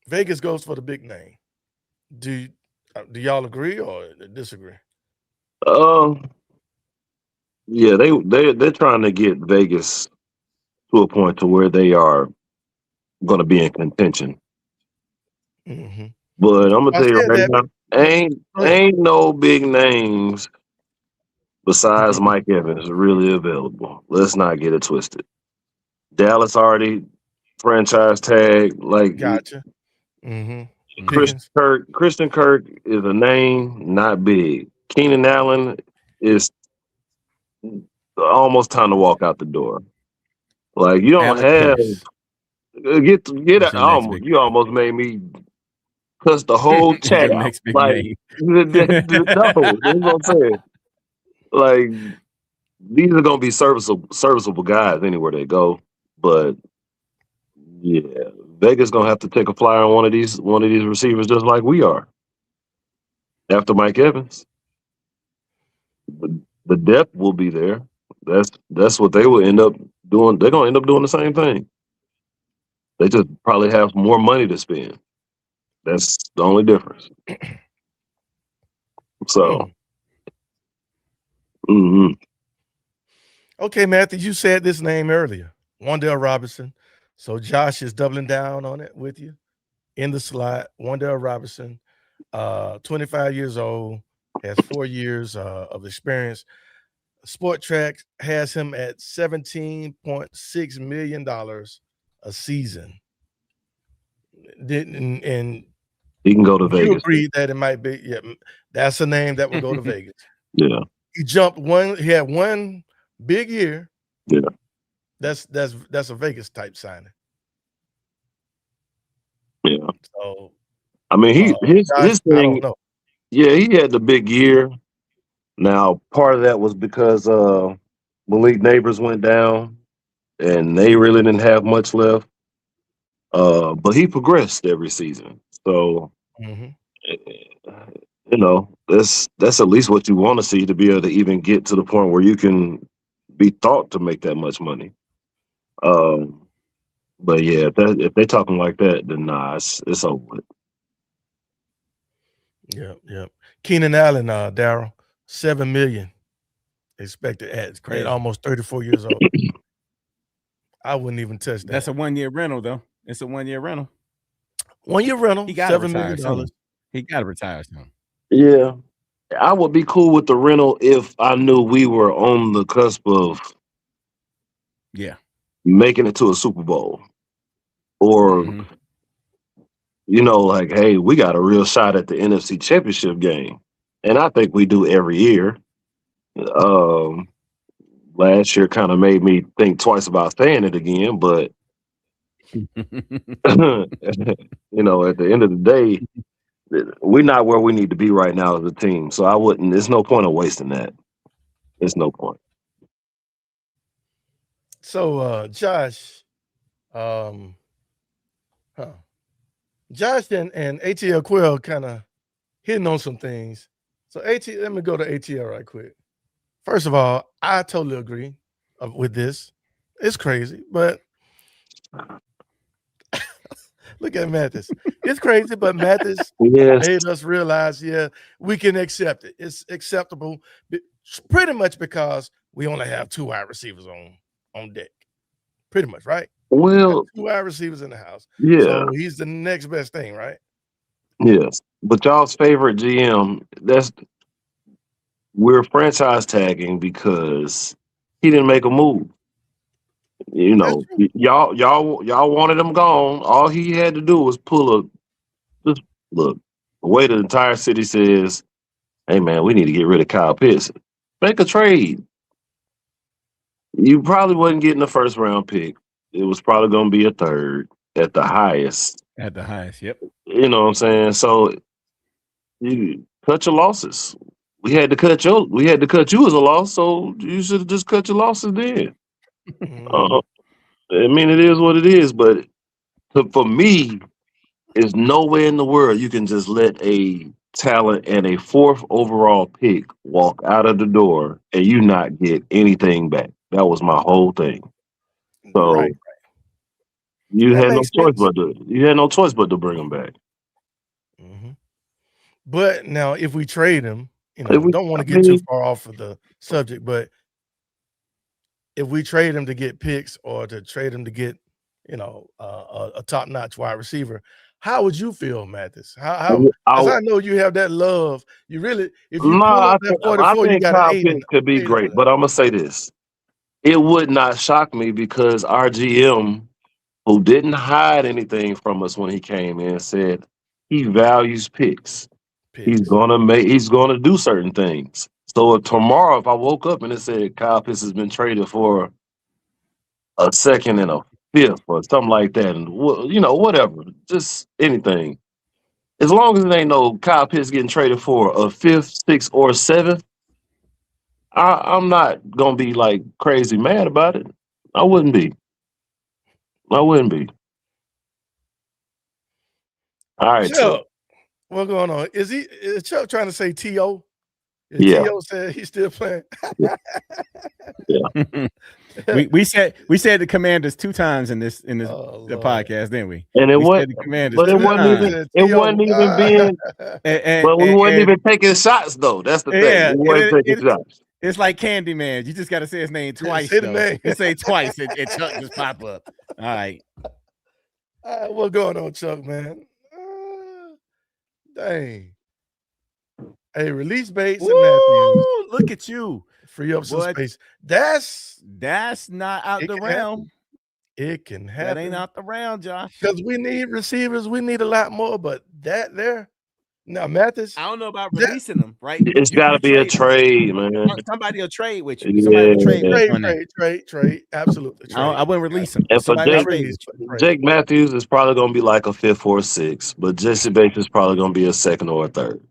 [SPEAKER 1] Vegas goes for the big name. Do y'all agree or disagree?
[SPEAKER 2] Yeah, they're trying to get Vegas to a point to where they are going to be in contention.
[SPEAKER 1] Mm-hmm.
[SPEAKER 2] But I'm gonna
[SPEAKER 1] I
[SPEAKER 2] tell you
[SPEAKER 1] said
[SPEAKER 2] right
[SPEAKER 1] that.
[SPEAKER 2] now,
[SPEAKER 1] Go ahead.
[SPEAKER 2] ain't no big names besides Mike Evans really available. Let's not get it twisted. Dallas already franchise tag. Like
[SPEAKER 1] Gotcha. Mm-hmm.
[SPEAKER 2] Christian
[SPEAKER 1] Pickens.
[SPEAKER 2] Kirk is a name, not big. Keenan Allen is almost time to walk out the door. Like you don't
[SPEAKER 3] Alec
[SPEAKER 2] have
[SPEAKER 3] Pierce
[SPEAKER 2] get
[SPEAKER 3] is your next big
[SPEAKER 2] you almost made me cuss the whole
[SPEAKER 3] is
[SPEAKER 2] chat
[SPEAKER 3] your
[SPEAKER 2] out.
[SPEAKER 3] next big
[SPEAKER 2] Like
[SPEAKER 3] name.
[SPEAKER 2] no, that's what I'm saying. Like these are gonna be serviceable guys anywhere they go. But yeah, Vegas gonna have to take a flyer on one of these receivers just like we are. After Mike Evans, the depth will be there. That's what they will end up doing. They're gonna end up doing the same thing. They just probably have more money to spend. That's the only difference. So, mhm.
[SPEAKER 1] Okay, Matthew, you said this name earlier, Wan'Dale Robinson. So Josh is doubling down on it with you in the slot. Wan'Dale Robinson, 25 years old, has 4 years of experience. Sport Track has him at $17.6 million a season. And
[SPEAKER 2] He can go to
[SPEAKER 1] you
[SPEAKER 2] Vegas.
[SPEAKER 1] agree that it might be, that's a name that would go to Vegas.
[SPEAKER 2] Yeah.
[SPEAKER 1] He had one big year.
[SPEAKER 2] Yeah.
[SPEAKER 1] That's a Vegas type signing.
[SPEAKER 2] Yeah.
[SPEAKER 1] So
[SPEAKER 2] I mean, his
[SPEAKER 1] Josh, I don't
[SPEAKER 2] thing.
[SPEAKER 1] know.
[SPEAKER 2] Yeah, he had the big year. Now, part of that was because Malik Neighbors went down, and they really didn't have much left. But he progressed every season, so
[SPEAKER 1] Mhm.
[SPEAKER 2] that's at least what you want to see to be able to even get to the point where you can be thought to make that much money. But yeah, if they're talking like that, then nah, it's over with.
[SPEAKER 1] Yep. Keenan Allen, Daryl, 7 million expected at
[SPEAKER 3] Crazy.
[SPEAKER 1] almost 34 years old. I wouldn't even touch that.
[SPEAKER 3] That's a 1 year rental, though. It's a 1 year rental.
[SPEAKER 1] 1 year rental,
[SPEAKER 3] He got to
[SPEAKER 1] $7
[SPEAKER 3] retire
[SPEAKER 1] million.
[SPEAKER 3] soon. He got to retire soon.
[SPEAKER 2] Yeah, I would be cool with the rental if I knew we were on the cusp of making it to a Super Bowl, or like, hey, we got a real shot at the NFC Championship game, and I think we do every year. Last year kind of made me think twice about saying it again, but at the end of the day, we're not where we need to be right now as a team. So I wouldn't. There's no point of wasting that. There's no point.
[SPEAKER 1] So Josh, Josh and ATL Quill kind of hitting on some things. So let me go to ATL right quick. First of all, I totally agree with this. It's crazy, but look at Mathis. It's crazy, but Mathis made us realize, we can accept it. It's acceptable, pretty much because we only have 2 wide receivers on deck. Pretty much, right?
[SPEAKER 2] Well,
[SPEAKER 1] 2 wide receivers in the house.
[SPEAKER 2] Yeah.
[SPEAKER 1] So he's the next best thing, right?
[SPEAKER 2] Yes. But y'all's favorite GM, we're franchise tagging because he didn't make a move. Y'all wanted him gone. All he had to do was just look. The way the entire city says, "Hey man, we need to get rid of Kyle Pitts. Make a trade." You probably wasn't getting the first round pick. It was probably going to be a third at the highest.
[SPEAKER 3] At the highest, yep.
[SPEAKER 2] You know what I'm saying? So you cut your losses. We had to cut you as a loss, so you should have just cut your losses then. I mean, it is what it is, but for me, there's no way in the world you can just let a talent and a 4th overall pick walk out of the door and you not get anything back. That was my whole thing. So
[SPEAKER 1] right.
[SPEAKER 2] You had no choice but to bring him back.
[SPEAKER 1] But now, if we trade him, don't want to get too far off of the subject, but if we trade him to get picks or to trade him to get, a top-notch wide receiver, how would you feel, Mathis? Because I know you have that love. You really, if you pull up that 44,
[SPEAKER 2] I think Kyle Pitts could be
[SPEAKER 1] 8
[SPEAKER 2] great, but I'm gonna say this: it would not shock me because our GM, who didn't hide anything from us when he came in, said he values picks. He's gonna do certain things. So tomorrow, if I woke up and it said Kyle Pitts has been traded for a 2nd and a 5th or something like that, and whatever, just anything, as long as it ain't no Kyle Pitts getting traded for a 5th, 6th, or 7th, I'm not gonna be like crazy mad about it. I wouldn't be. All right,
[SPEAKER 1] Chuck, what's going on? Is Chuck trying to say T.O.?
[SPEAKER 2] Yeah.
[SPEAKER 1] T.O. said he's still playing.
[SPEAKER 2] Yeah.
[SPEAKER 3] we said the Commanders 2 times in this the podcast, didn't we?
[SPEAKER 2] And it wasn't even being. But we wasn't even taking shots though. That's the thing. We weren't taking shots.
[SPEAKER 3] It's like Candyman. You just got to say his name twice.
[SPEAKER 1] Say the name.
[SPEAKER 3] You say twice, and Chuck just pop up. All right.
[SPEAKER 1] What's going on, Chuck, man? Dang. Hey, release Bates and Matthews.
[SPEAKER 3] Look at you.
[SPEAKER 1] Free up some space. That's
[SPEAKER 3] not out the realm.
[SPEAKER 1] It can happen.
[SPEAKER 3] That ain't out the realm, Josh.
[SPEAKER 1] Because we need receivers. We need a lot more, but that there. Now, Mathis.
[SPEAKER 3] I don't know about releasing them, right?
[SPEAKER 2] It's got to be a trade, man.
[SPEAKER 3] Somebody will trade with you. Somebody will
[SPEAKER 1] trade. Absolutely. Trade.
[SPEAKER 3] I wouldn't release him.
[SPEAKER 2] And for Jake Matthews is probably going to be like a 5th or a 6th, but Jesse Bates is probably going to be a 2nd or a 3rd.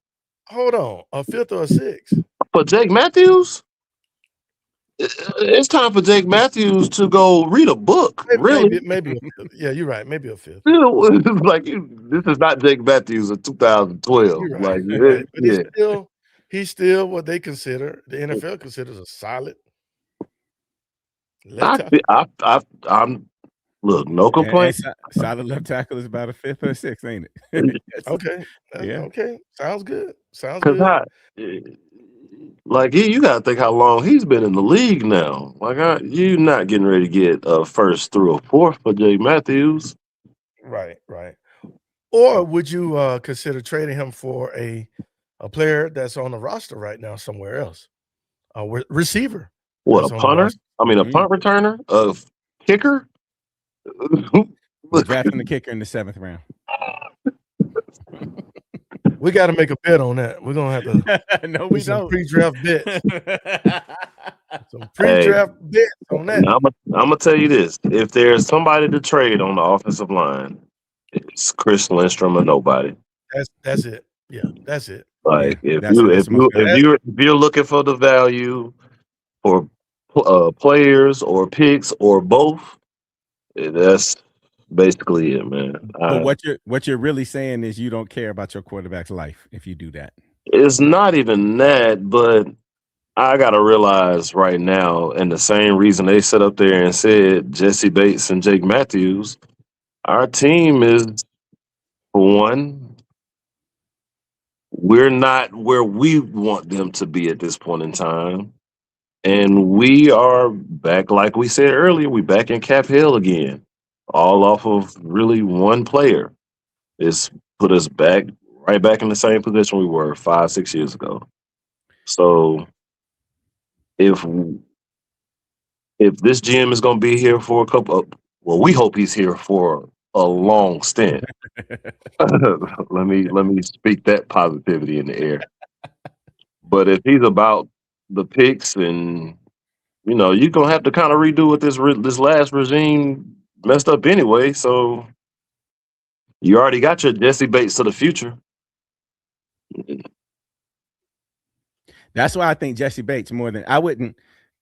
[SPEAKER 1] Hold on, a 5th or a 6th?
[SPEAKER 2] For Jake Matthews? It's time for Jake Matthews to go read a book.
[SPEAKER 1] Maybe yeah, you're right. Maybe a 5th.
[SPEAKER 2] Like this is not Jake Matthews of 2012.
[SPEAKER 1] Right. Like, but he's still what they consider, the NFL considers a solid.
[SPEAKER 2] I'm Look, no
[SPEAKER 3] And
[SPEAKER 2] complaints.
[SPEAKER 3] solid left tackle is about a 5th or 6th, ain't it?
[SPEAKER 1] Okay.
[SPEAKER 3] Yeah.
[SPEAKER 1] Okay. Sounds good. Sounds
[SPEAKER 2] Cause
[SPEAKER 1] good.
[SPEAKER 2] like you got to think how long he's been in the league now. Like you not getting ready to get a first through a fourth for Jay Matthews.
[SPEAKER 1] Right. Right. Or would you consider trading him for a player that's on the roster right now somewhere else? A receiver
[SPEAKER 2] What, a
[SPEAKER 1] that's on the
[SPEAKER 2] punter?
[SPEAKER 1] roster.
[SPEAKER 2] I mean, a
[SPEAKER 3] Mm.
[SPEAKER 2] punt returner, a kicker.
[SPEAKER 3] We're drafting the kicker in the 7th round.
[SPEAKER 1] We got to make a bet on that. We're gonna have to
[SPEAKER 3] No,
[SPEAKER 1] do
[SPEAKER 3] we
[SPEAKER 1] some
[SPEAKER 3] don't.
[SPEAKER 1] pre-draft bets. Some
[SPEAKER 2] Hey,
[SPEAKER 1] pre-draft bets on that.
[SPEAKER 2] now I'm gonna tell you this: if there's somebody to trade on the offensive line, it's Chris Lindstrom or nobody.
[SPEAKER 1] That's it. Yeah, that's it.
[SPEAKER 2] Like
[SPEAKER 3] Yeah, that's the most valuable.
[SPEAKER 2] if you're looking for the value for players or picks or both, that's basically it, man.
[SPEAKER 3] But what you're really saying is you don't care about your quarterback's life if you do that.
[SPEAKER 2] It's not even that, but I gotta realize right now, and the same reason they sat up there and said Jesse Bates and Jake Matthews, our team is, for one, we're not where we want them to be at this point in time. And we are back, like we said earlier, we back in cap hell again, all off of really one player. It's put us right back in the same position we were 5-6 years ago. So if this GM is going to be here for a couple of, well, we hope he's here for a long stint. let me speak that positivity in the air. But if he's about the picks, and you're gonna have to kind of redo what this last regime messed up anyway. So you already got your Jesse Bates to the future.
[SPEAKER 3] That's why I think Jesse Bates more than I wouldn't,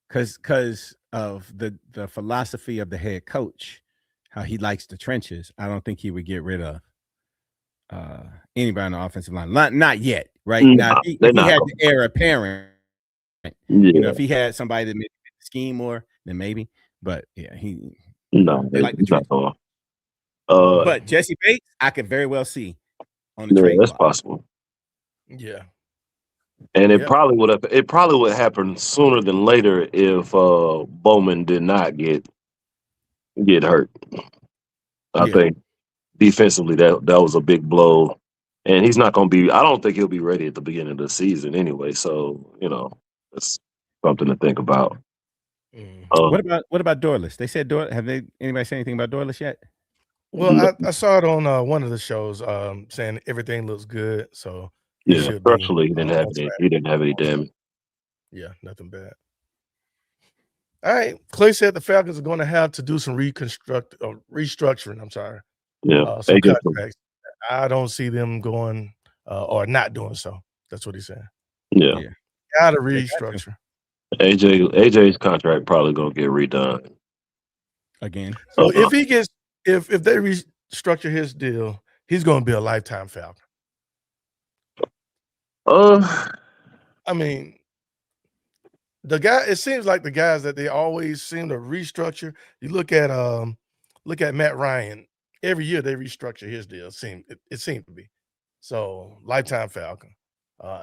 [SPEAKER 3] because of the philosophy of the head coach, how he likes the trenches. I don't think he would get rid of anybody on the offensive line. Not yet, right? Now, if he had the heir apparent, if he had somebody that made the scheme more, then maybe. But yeah, they like the trenches. But Jesse Bates, I could very well see on the trade.
[SPEAKER 2] That's
[SPEAKER 3] block.
[SPEAKER 2] possible.
[SPEAKER 1] Yeah.
[SPEAKER 2] And it probably would happen sooner than later if Bowman did not get hurt. I think defensively that was a big blow, and he's not going to be. I don't think he'll be ready at the beginning of the season anyway. So it's something to think about.
[SPEAKER 3] What about Dorless? They said anybody say anything about Dorless yet?
[SPEAKER 1] Well, I saw it on one of the shows saying everything looks good. So
[SPEAKER 2] structurally he didn't have any damage.
[SPEAKER 1] Yeah, nothing bad. All right, Clay said the Falcons are going to have to do some restructuring. I'm sorry.
[SPEAKER 2] Yeah,
[SPEAKER 1] some contracts. I don't see them going or not doing so. That's what he's saying.
[SPEAKER 2] Yeah.
[SPEAKER 1] Got to restructure.
[SPEAKER 2] AJ's contract probably gonna get redone
[SPEAKER 3] again.
[SPEAKER 1] So if they restructure his deal, he's going to be a lifetime Falcon. I mean, it seems like the guys that they always seem to restructure. You look at Matt Ryan. Every year they restructure his deal. It seemed to be. So lifetime Falcon.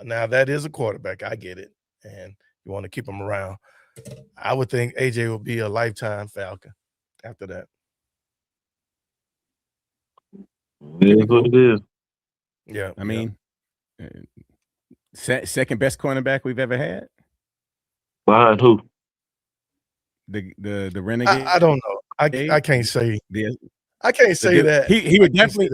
[SPEAKER 1] Now that is a quarterback. I get it. And you want to keep him around. I would think AJ will be a lifetime Falcon after that.
[SPEAKER 2] It is what it is.
[SPEAKER 1] Yeah.
[SPEAKER 3] I mean, second best cornerback we've ever had.
[SPEAKER 2] Behind who?
[SPEAKER 3] The Renegade.
[SPEAKER 1] I don't know. I can't say. I can't say that.
[SPEAKER 3] He would definitely.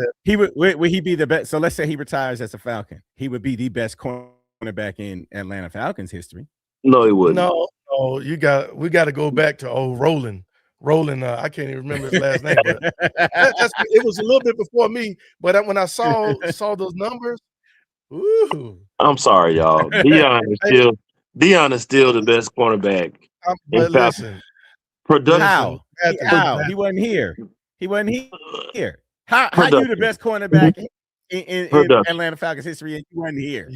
[SPEAKER 3] Would he be the best? So let's say he retires as a Falcon. He would be the best cornerback in Atlanta Falcons history.
[SPEAKER 2] No, he wouldn't.
[SPEAKER 1] No. We got to go back to old Roland. I can't even remember his last name, but it was a little bit before me. But when I saw those numbers, ooh.
[SPEAKER 2] I'm sorry, y'all. Deion is still the best cornerback.
[SPEAKER 1] But listen,
[SPEAKER 3] production. How? He wasn't here. How you the best cornerback in Atlanta Falcons history and you wasn't here?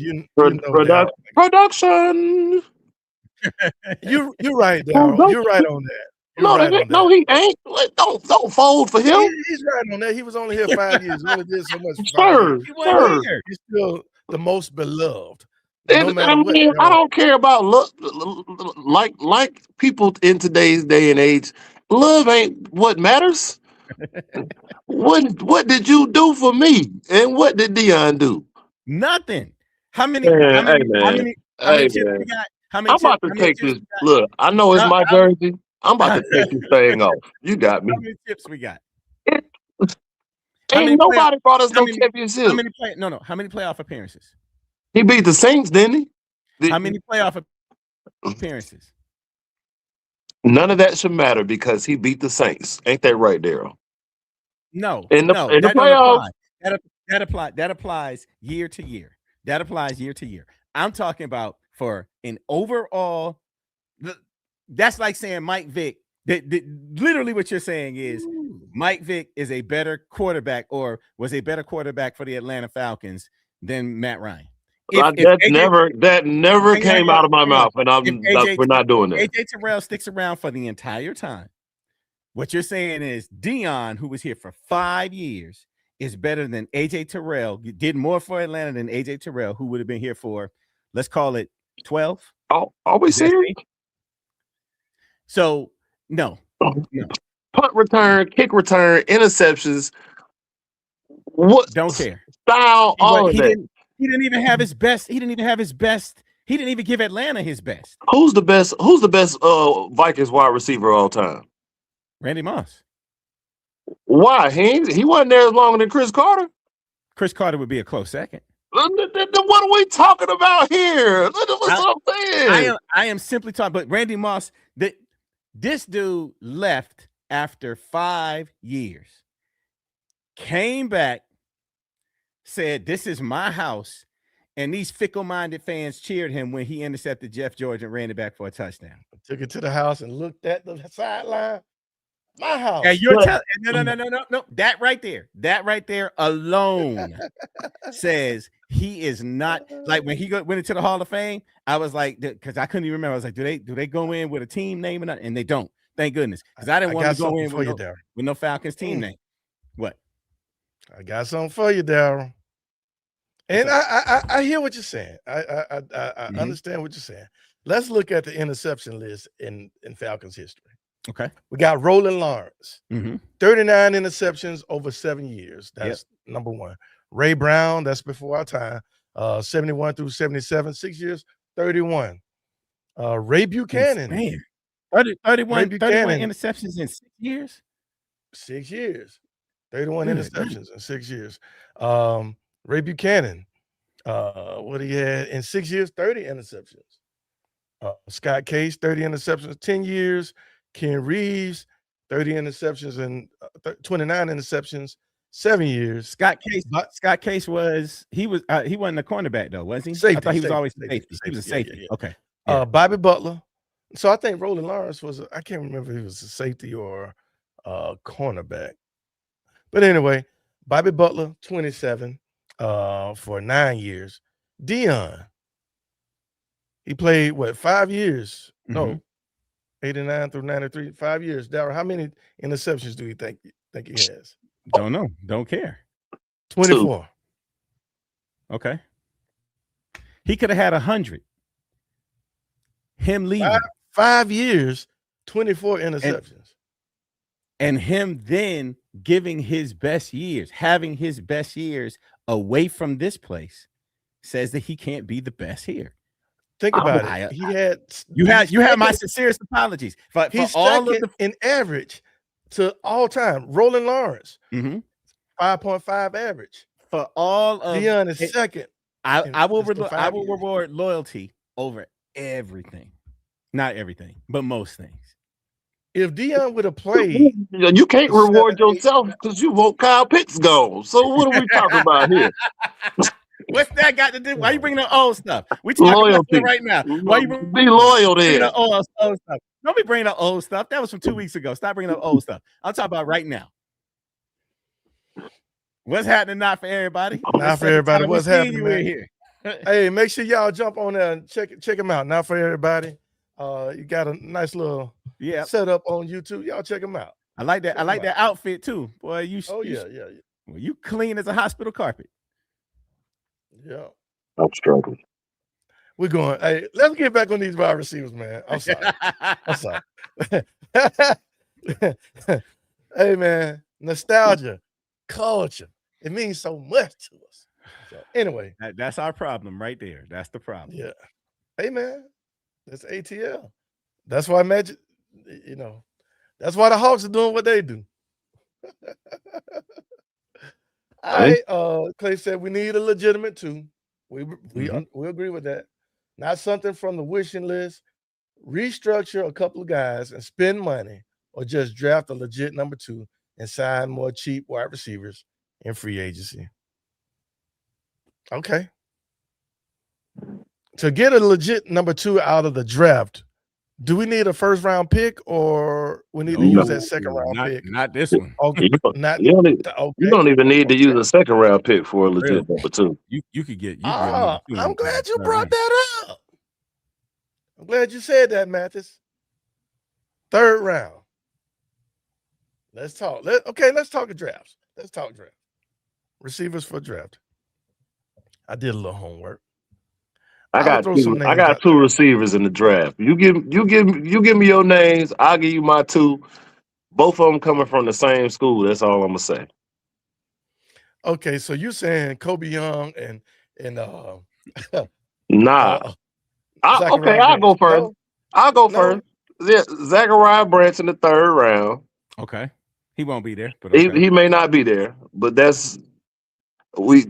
[SPEAKER 2] Production.
[SPEAKER 1] You're right, Darryl. You're right on that. You're right on that.
[SPEAKER 2] No, he ain't. Don't fold for him.
[SPEAKER 1] He's right on that. He was only here 5 years. He only did so much for 5
[SPEAKER 2] Sir,
[SPEAKER 1] years.
[SPEAKER 3] He wasn't here.
[SPEAKER 1] He's still the most beloved. No matter
[SPEAKER 2] I
[SPEAKER 1] what.
[SPEAKER 2] mean, I don't care about love. Like people in today's day and age, love ain't what matters. What did you do for me, and what did Dion do?
[SPEAKER 3] Nothing. How many?
[SPEAKER 2] Man,
[SPEAKER 3] How many?
[SPEAKER 2] hey, man.
[SPEAKER 3] How many? How
[SPEAKER 2] Hey,
[SPEAKER 3] many chips
[SPEAKER 2] man.
[SPEAKER 3] we got? How many?
[SPEAKER 2] I'm about to
[SPEAKER 3] How many
[SPEAKER 2] take
[SPEAKER 3] chips
[SPEAKER 2] this.
[SPEAKER 3] we got?
[SPEAKER 2] Look, I know it's my jersey. I'm about to take this thing off. You got me.
[SPEAKER 3] How many chips we got?
[SPEAKER 2] Ain't nobody brought us no
[SPEAKER 3] How
[SPEAKER 2] championship.
[SPEAKER 3] many No. How many playoff appearances?
[SPEAKER 2] He beat the Saints, didn't he?
[SPEAKER 3] How many playoff appearances?
[SPEAKER 2] None of that should matter because he beat the Saints. Ain't that right, Daryl?
[SPEAKER 3] No,
[SPEAKER 2] In the
[SPEAKER 3] that don't
[SPEAKER 2] playoffs.
[SPEAKER 3] apply. That applies year to year. That applies year to year. I'm talking about for an overall. That's like saying Mike Vick. Literally, what you're saying is Mike Vick is a better quarterback, or was a better quarterback for the Atlanta Falcons than Matt Ryan.
[SPEAKER 2] That never came out of my mouth, and we're not doing that.
[SPEAKER 3] AJ Terrell sticks around for the entire time. What you're saying is Dion, who was here for 5 years, is better than AJ Terrell. You did more for Atlanta than AJ Terrell, who would have been here for, let's call it 12.
[SPEAKER 2] Are we serious?
[SPEAKER 3] So no.
[SPEAKER 2] Punt return, kick return, interceptions. What?
[SPEAKER 3] Don't care.
[SPEAKER 2] Style, all of that.
[SPEAKER 3] He didn't even have his best. He didn't even have his best. He didn't even give Atlanta his best.
[SPEAKER 2] Who's the best Vikings wide receiver of all time?
[SPEAKER 3] Randy Moss.
[SPEAKER 2] Why? He wasn't there as long as Chris Carter.
[SPEAKER 3] Chris Carter would be a close second.
[SPEAKER 2] What are we talking about here? That's what I'm saying.
[SPEAKER 3] I am simply talking, but Randy Moss, this dude left after 5 years, came back, said, "This is my house," and these fickle-minded fans cheered him when he intercepted Jeff George and ran it back for a touchdown.
[SPEAKER 1] Took it to the house and looked at the sideline. My house.
[SPEAKER 3] And you're telling no. That right there alone says he is not like when he went into the Hall of Fame. I was like, because I couldn't even remember. I was like, do they go in with a team name or not? And they don't. Thank goodness, because I didn't want to go in with no Falcons team name. What?
[SPEAKER 1] I got something for you, Daryl. And I hear what you're saying. I understand what you're saying. Let's look at the interception list in Falcons history.
[SPEAKER 3] Okay.
[SPEAKER 1] We got Roland Lawrence, 39 interceptions over 7 years. That's number one. Ray Brown, that's before our time, 71 through 77, 6 years, 31. Ray Buchanan.
[SPEAKER 3] Man, 31 interceptions in 6 years?
[SPEAKER 1] 6 years. 31 interceptions in 6 years. Ray Buchanan, what he had in 6 years, 30 interceptions. Scott Case, 30 interceptions, 10 years. Ken Reeves, 30 interceptions and 29 interceptions, 7 years.
[SPEAKER 3] Scott Case he wasn't a cornerback though, was he?
[SPEAKER 1] Safety,
[SPEAKER 3] I thought he was always safety. He was a safety.
[SPEAKER 1] Yeah.
[SPEAKER 3] Okay.
[SPEAKER 1] Bobby Butler. So I think Roland Lawrence I can't remember if he was a safety or a cornerback. But anyway, Bobby Butler, 27 for 9 years. Dion, he played 5 years? No. 89 through 93, 5 years. Daryl, how many interceptions do you think he has?
[SPEAKER 3] Don't know. Don't care.
[SPEAKER 1] 24.
[SPEAKER 3] Okay. He could have had 100. Him leaving
[SPEAKER 1] 5 years, 24 interceptions.
[SPEAKER 3] And him then giving his best years, having his best years away from this place, says that he can't be the best here.
[SPEAKER 1] Think about it.
[SPEAKER 3] You had my sincerest apologies for all of
[SPEAKER 1] in average to all time. Roland Lawrence, 5.5 average
[SPEAKER 3] for all of
[SPEAKER 1] Dion is second.
[SPEAKER 3] I will reward loyalty over everything, not everything, but most things.
[SPEAKER 1] If Dion would have played,
[SPEAKER 2] you can't reward yourself because you want Kyle Pitts gone. So what are we talking about here?
[SPEAKER 3] What's that got to do? Why you bringing up old stuff? We talking about that right now. Why you
[SPEAKER 2] be loyal then?
[SPEAKER 3] Old stuff. Don't be bringing up old stuff. That was from 2 weeks ago. Stop bringing up old stuff. I'm talking about right now. What's happening? Not for everybody.
[SPEAKER 1] Not for everybody. What's happening, man?
[SPEAKER 3] Here.
[SPEAKER 1] Hey, make sure y'all jump on there and check him out. Not for everybody. You got a nice little setup on YouTube. Y'all check him out.
[SPEAKER 3] I like that. I like that outfit too, boy.
[SPEAKER 1] Yeah.
[SPEAKER 3] Well, you clean as a hospital carpet.
[SPEAKER 1] Yeah.
[SPEAKER 2] I'm struggling.
[SPEAKER 1] We're going. Hey, let's get back on these wide receivers, man. I'm sorry. Hey, man, nostalgia, culture. It means so much to us. So anyway,
[SPEAKER 3] that's our problem right there. That's the problem.
[SPEAKER 1] Yeah. Hey, man, that's ATL. That's why Magic. That's why the Hawks are doing what they do. All right. Clay said we need a legitimate 2. We agree with that. Not something from the wishing list. Restructure a couple of guys and spend money, or just draft a legit number 2 and sign more cheap wide receivers in free agency. Okay. To get a legit number 2 out of the draft, do we need a first round pick, or we need to use that second round pick?
[SPEAKER 3] Not this one.
[SPEAKER 1] Okay.
[SPEAKER 2] You don't even need to use a second round pick for a legit number 2.
[SPEAKER 3] You could get.
[SPEAKER 1] I'm glad you brought that up. I'm glad you said that, Mathis. Third round. Let's talk. Let's talk drafts. Let's talk draft. Receivers for draft. I did a little homework.
[SPEAKER 2] I got 2 receivers in the draft. You give me your names. I'll give you my 2. Both of them coming from the same school. That's all I'm gonna say.
[SPEAKER 1] Okay, so you saying Kobe Young and
[SPEAKER 2] nah. I'll go first.
[SPEAKER 1] No.
[SPEAKER 2] I'll go first. Yeah, Zachariah Branch in the 3rd round.
[SPEAKER 3] Okay, he won't be there, but
[SPEAKER 2] he may not be there. But that's we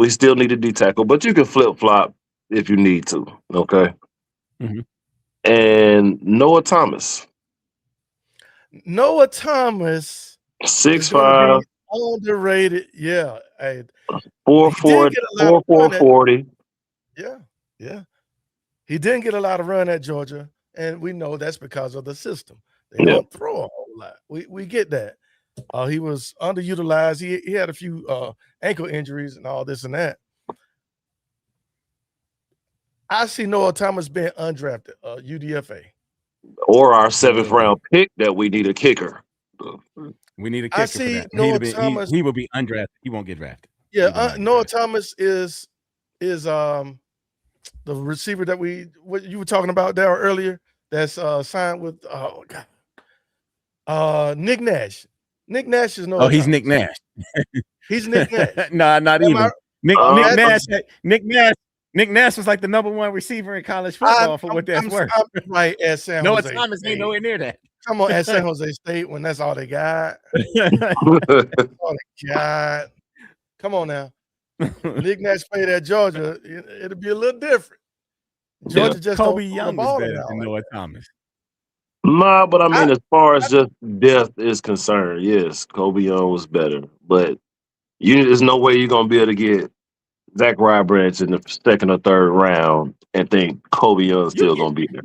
[SPEAKER 2] still need a D tackle. But you can flip flop if you need to. Okay.
[SPEAKER 3] Mm-hmm.
[SPEAKER 2] And Noah Thomas.
[SPEAKER 1] 6'5", underrated. Yeah,
[SPEAKER 2] 440.
[SPEAKER 1] Yeah. He didn't get a lot of run at Georgia, and we know that's because of the system. They don't throw a whole lot. We get that. He was underutilized. He had a few ankle injuries and all this and that. I see Noah Thomas being undrafted, UDFA.
[SPEAKER 2] Or our 7th round pick that we need a kicker.
[SPEAKER 3] We need a kicker.
[SPEAKER 1] I see
[SPEAKER 3] for that.
[SPEAKER 1] Noah Thomas.
[SPEAKER 3] He will be undrafted. He won't get drafted.
[SPEAKER 1] Yeah, Noah Thomas is the receiver that what you were talking about there earlier. That's signed with Nick Nash. Nick Nash is Noah.
[SPEAKER 3] He's
[SPEAKER 1] Thomas.
[SPEAKER 3] Nick Nash.
[SPEAKER 1] He's Nick Nash.
[SPEAKER 3] Nah, not even. Nick Nash was like the number 1 receiver in college football for what that's worth.
[SPEAKER 1] I'm right at San
[SPEAKER 3] Noah
[SPEAKER 1] Jose
[SPEAKER 3] Thomas
[SPEAKER 1] State.
[SPEAKER 3] ain't nowhere near that.
[SPEAKER 1] Come on, at San Jose State when that's all they got. That's all they got. Come on now. Nick Nash played at Georgia. It'll be a little different. Georgia just
[SPEAKER 3] Kobe Young is better than Noah Thomas.
[SPEAKER 2] Nah, but I mean, as far as just depth is concerned, yes, Kobe Young was better. But there's no way you're gonna be able to get Zachariah Branch in the 2nd or 3rd round and think Kobe Young's still gonna be there.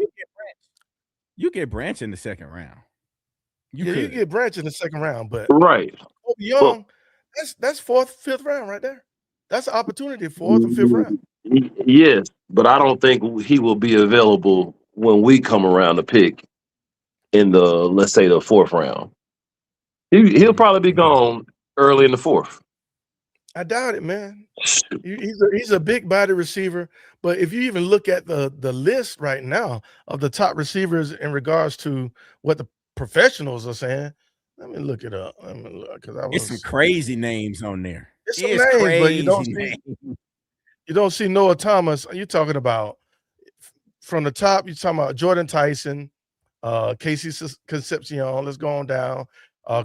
[SPEAKER 3] You get Branch in the 2nd round.
[SPEAKER 1] You get Branch in the 2nd round, but
[SPEAKER 2] right.
[SPEAKER 1] Kobe Young, that's 4th, 5th round right there. That's an opportunity, 4th or 5th round.
[SPEAKER 2] Yes, but I don't think he will be available when we come around to pick in the, let's say, the 4th round. He'll probably be gone early in the 4th.
[SPEAKER 1] I doubt it, man. He's a big body receiver, but if you even look at the list right now of the top receivers in regards to what the professionals are saying, let me look it up.
[SPEAKER 3] It's some crazy names on there.
[SPEAKER 1] It's some names, but you don't see Noah Thomas. You're talking about from the top. You're talking about Jordan Tyson, Casey Concepcion. Let's go on down.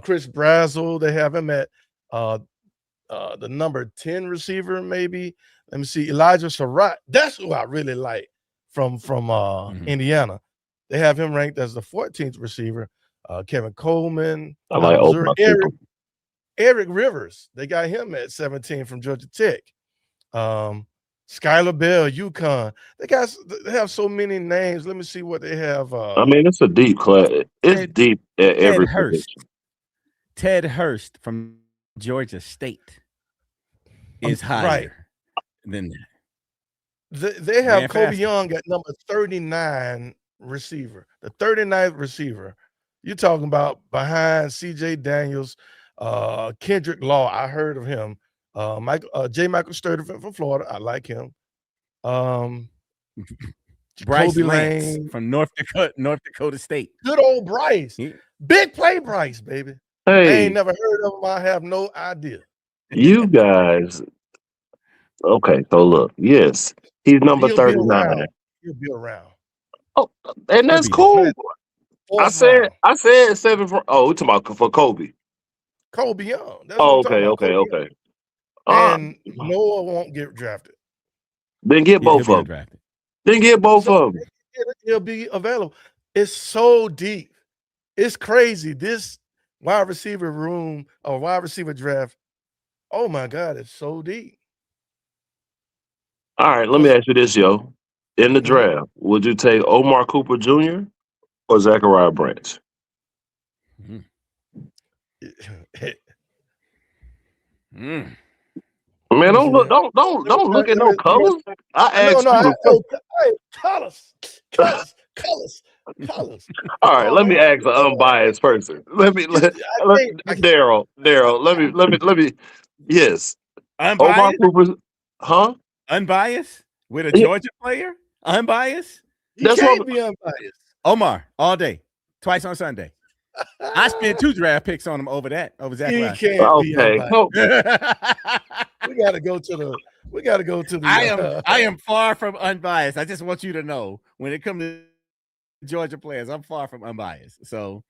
[SPEAKER 1] Chris Brazzell. They have him at the number 10 receiver, maybe. Let me see. Elijah Surratt. That's who I really like from Indiana. They have him ranked as the 14th receiver. Kevin Coleman.
[SPEAKER 2] I like
[SPEAKER 1] Eric Rivers. They got him at 17 from Georgia Tech. Skylar Bell, UConn. They have so many names. Let me see what they have.
[SPEAKER 2] I mean, it's a deep class. It's deep at every position.
[SPEAKER 3] Ted Hurst from Georgia State is higher than that.
[SPEAKER 1] They have Kobe Young at number 39 receiver, the 39th receiver. You're talking about behind CJ Daniels, Kendrick Law. I heard of him. Michael Sturdy from Florida. I like him.
[SPEAKER 3] Bryce
[SPEAKER 1] Kobe
[SPEAKER 3] Lance
[SPEAKER 1] Lane
[SPEAKER 3] from North Dakota State.
[SPEAKER 1] Good old Bryce. Big play Bryce, baby. I
[SPEAKER 2] Hey,
[SPEAKER 1] ain't never heard of him. I have no idea.
[SPEAKER 2] you guys. Okay, so look, yes, he's number
[SPEAKER 1] He'll be
[SPEAKER 2] 39.
[SPEAKER 1] around. He'll be around.
[SPEAKER 2] Oh, and that's
[SPEAKER 3] He'll be
[SPEAKER 2] cool.
[SPEAKER 1] there.
[SPEAKER 2] I
[SPEAKER 1] Fourth round.
[SPEAKER 2] said 7 for. Oh, we talking about for Kobe.
[SPEAKER 1] Kobe Young. That's
[SPEAKER 2] Oh,
[SPEAKER 1] what I'm talking about.
[SPEAKER 2] okay.
[SPEAKER 1] Kobe Young. And Noah won't get drafted.
[SPEAKER 2] Then get both of them. Then get both of them.
[SPEAKER 1] He'll be available. It's so deep. It's crazy. This wide receiver room or wide receiver draft. Oh my God, it's so deep.
[SPEAKER 2] All right, let me ask you this, yo. In the draft, would you take Omar Cooper Jr. or Zachariah Branch? Man, don't look at no colors. I asked you.
[SPEAKER 1] Colors.
[SPEAKER 2] All right, let me ask an unbiased person. Daryl. Let me. Yes.
[SPEAKER 3] Unbiased?
[SPEAKER 2] Omar Cooper, huh?
[SPEAKER 3] Unbiased with a Georgia player? Unbiased?
[SPEAKER 1] That's can't be unbiased.
[SPEAKER 3] Omar all day, twice on Sunday. I spent 2 draft picks on him over Zachariah.
[SPEAKER 1] He can't be unbiased. We gotta go to the.
[SPEAKER 3] I am far from unbiased. I just want you to know when it comes to Georgia players, I'm far from unbiased. So,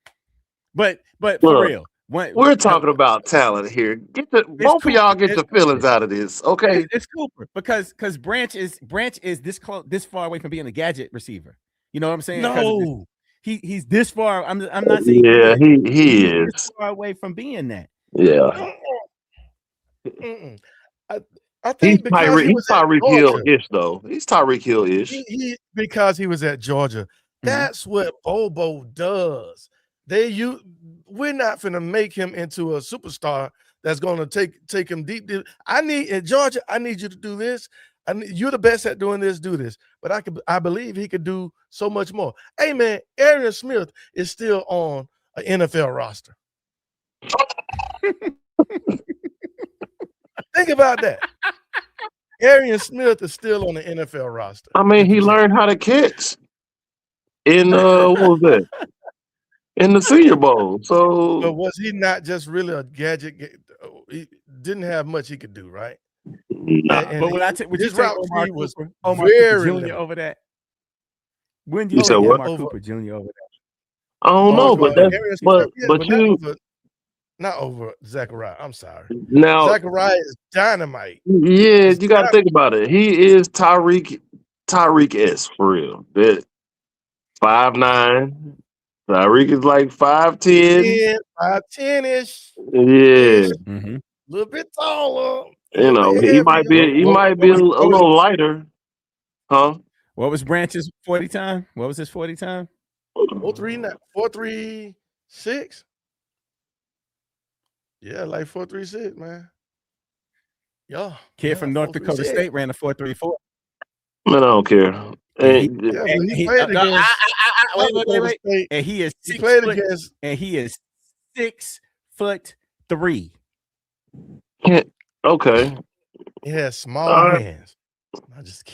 [SPEAKER 3] but for real,
[SPEAKER 2] we're talking about talent here. Both of y'all get your feelings out of this, okay?
[SPEAKER 3] It's Cooper because Branch is this close, this far away from being a gadget receiver. You know what I'm saying?
[SPEAKER 1] No,
[SPEAKER 3] he's this far. I'm not saying.
[SPEAKER 2] Yeah, he is
[SPEAKER 3] this far away from being that.
[SPEAKER 2] Yeah.
[SPEAKER 1] I think
[SPEAKER 2] he's Tyreek Hill-ish, though. He's Tyreek Hill-ish.
[SPEAKER 1] Because he was at Georgia. That's what Bobo does. We're not finna make him into a superstar that's gonna take him deep. In Georgia, I need you to do this. You're the best at doing this, do this. But I believe he could do so much more. Hey man, Arian Smith is still on an NFL roster. Think about that. Arian Smith is still on the NFL roster.
[SPEAKER 2] I mean, he learned how to catch in what was that? In the Senior Bowl. So,
[SPEAKER 1] but was he not just really a gadget? He didn't have much he could do, right?
[SPEAKER 2] Nah.
[SPEAKER 3] But would you take Omar Cooper Jr. over that? When do you say Omar Cooper Jr. over that?
[SPEAKER 2] I don't know, but
[SPEAKER 1] not over Zachariah. I'm sorry.
[SPEAKER 2] Now
[SPEAKER 1] Zachariah is dynamite.
[SPEAKER 2] Yeah, you got to think about it. He is Tyreek S for real. 5'9". Tyreek is like 5'10".
[SPEAKER 1] 5'10-ish.
[SPEAKER 2] Yeah.
[SPEAKER 1] A little bit taller.
[SPEAKER 2] You know, he might be a little lighter. Huh?
[SPEAKER 3] What was Branch's 40 time? What was his 40 time?
[SPEAKER 1] 4.36. Yeah, like 4.36, man. Yeah.
[SPEAKER 3] Kid from North Dakota State ran a 4.34.
[SPEAKER 2] Man, I don't care.
[SPEAKER 1] He played against.
[SPEAKER 3] Wait. And he is 6 foot. And he is 6'3".
[SPEAKER 2] Okay.
[SPEAKER 1] He has small hands. I'm just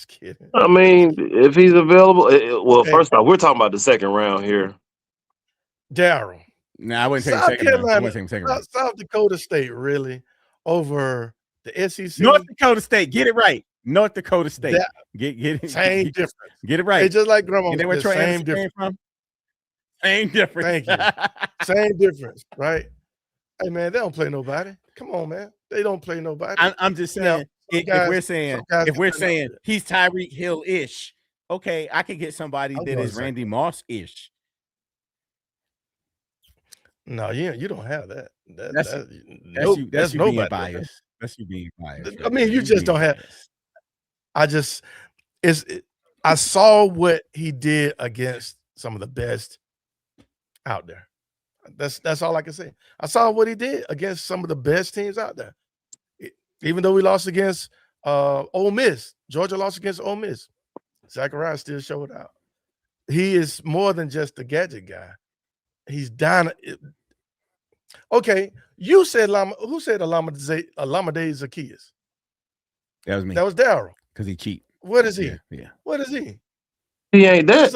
[SPEAKER 1] kidding.
[SPEAKER 2] I mean, if he's available, first off, we're talking about the second round here.
[SPEAKER 1] Daryl.
[SPEAKER 3] Nah, I wouldn't take second round.
[SPEAKER 1] South Dakota State, really, over the SEC.
[SPEAKER 3] North Dakota State, get it right. North Dakota State, get it.
[SPEAKER 1] Same difference.
[SPEAKER 3] Get it right.
[SPEAKER 1] It's just like Grandma.
[SPEAKER 3] Same difference. Same difference.
[SPEAKER 1] Thank you. Same difference, right? Hey man, they don't play nobody. Come on, man. They don't play nobody.
[SPEAKER 3] I'm just saying. If we're saying he's Tyreek Hill-ish, okay, I could get somebody that is Randy Moss-ish.
[SPEAKER 1] No, you don't have that.
[SPEAKER 3] That's you being biased. That's you being biased.
[SPEAKER 1] I mean, you just don't have. I saw what he did against some of the best out there. That's all I can say. I saw what he did against some of the best teams out there. Even though we lost against Ole Miss, Georgia lost against Ole Miss. Zachariah still showed out. he is more than just a gadget guy. He's down. Okay, you said who said Alameda Zacchaeus?
[SPEAKER 3] That was me.
[SPEAKER 1] That was Daryl.
[SPEAKER 3] Because he cheat.
[SPEAKER 1] What is he?
[SPEAKER 3] Yeah.
[SPEAKER 1] What is he?
[SPEAKER 2] He ain't that.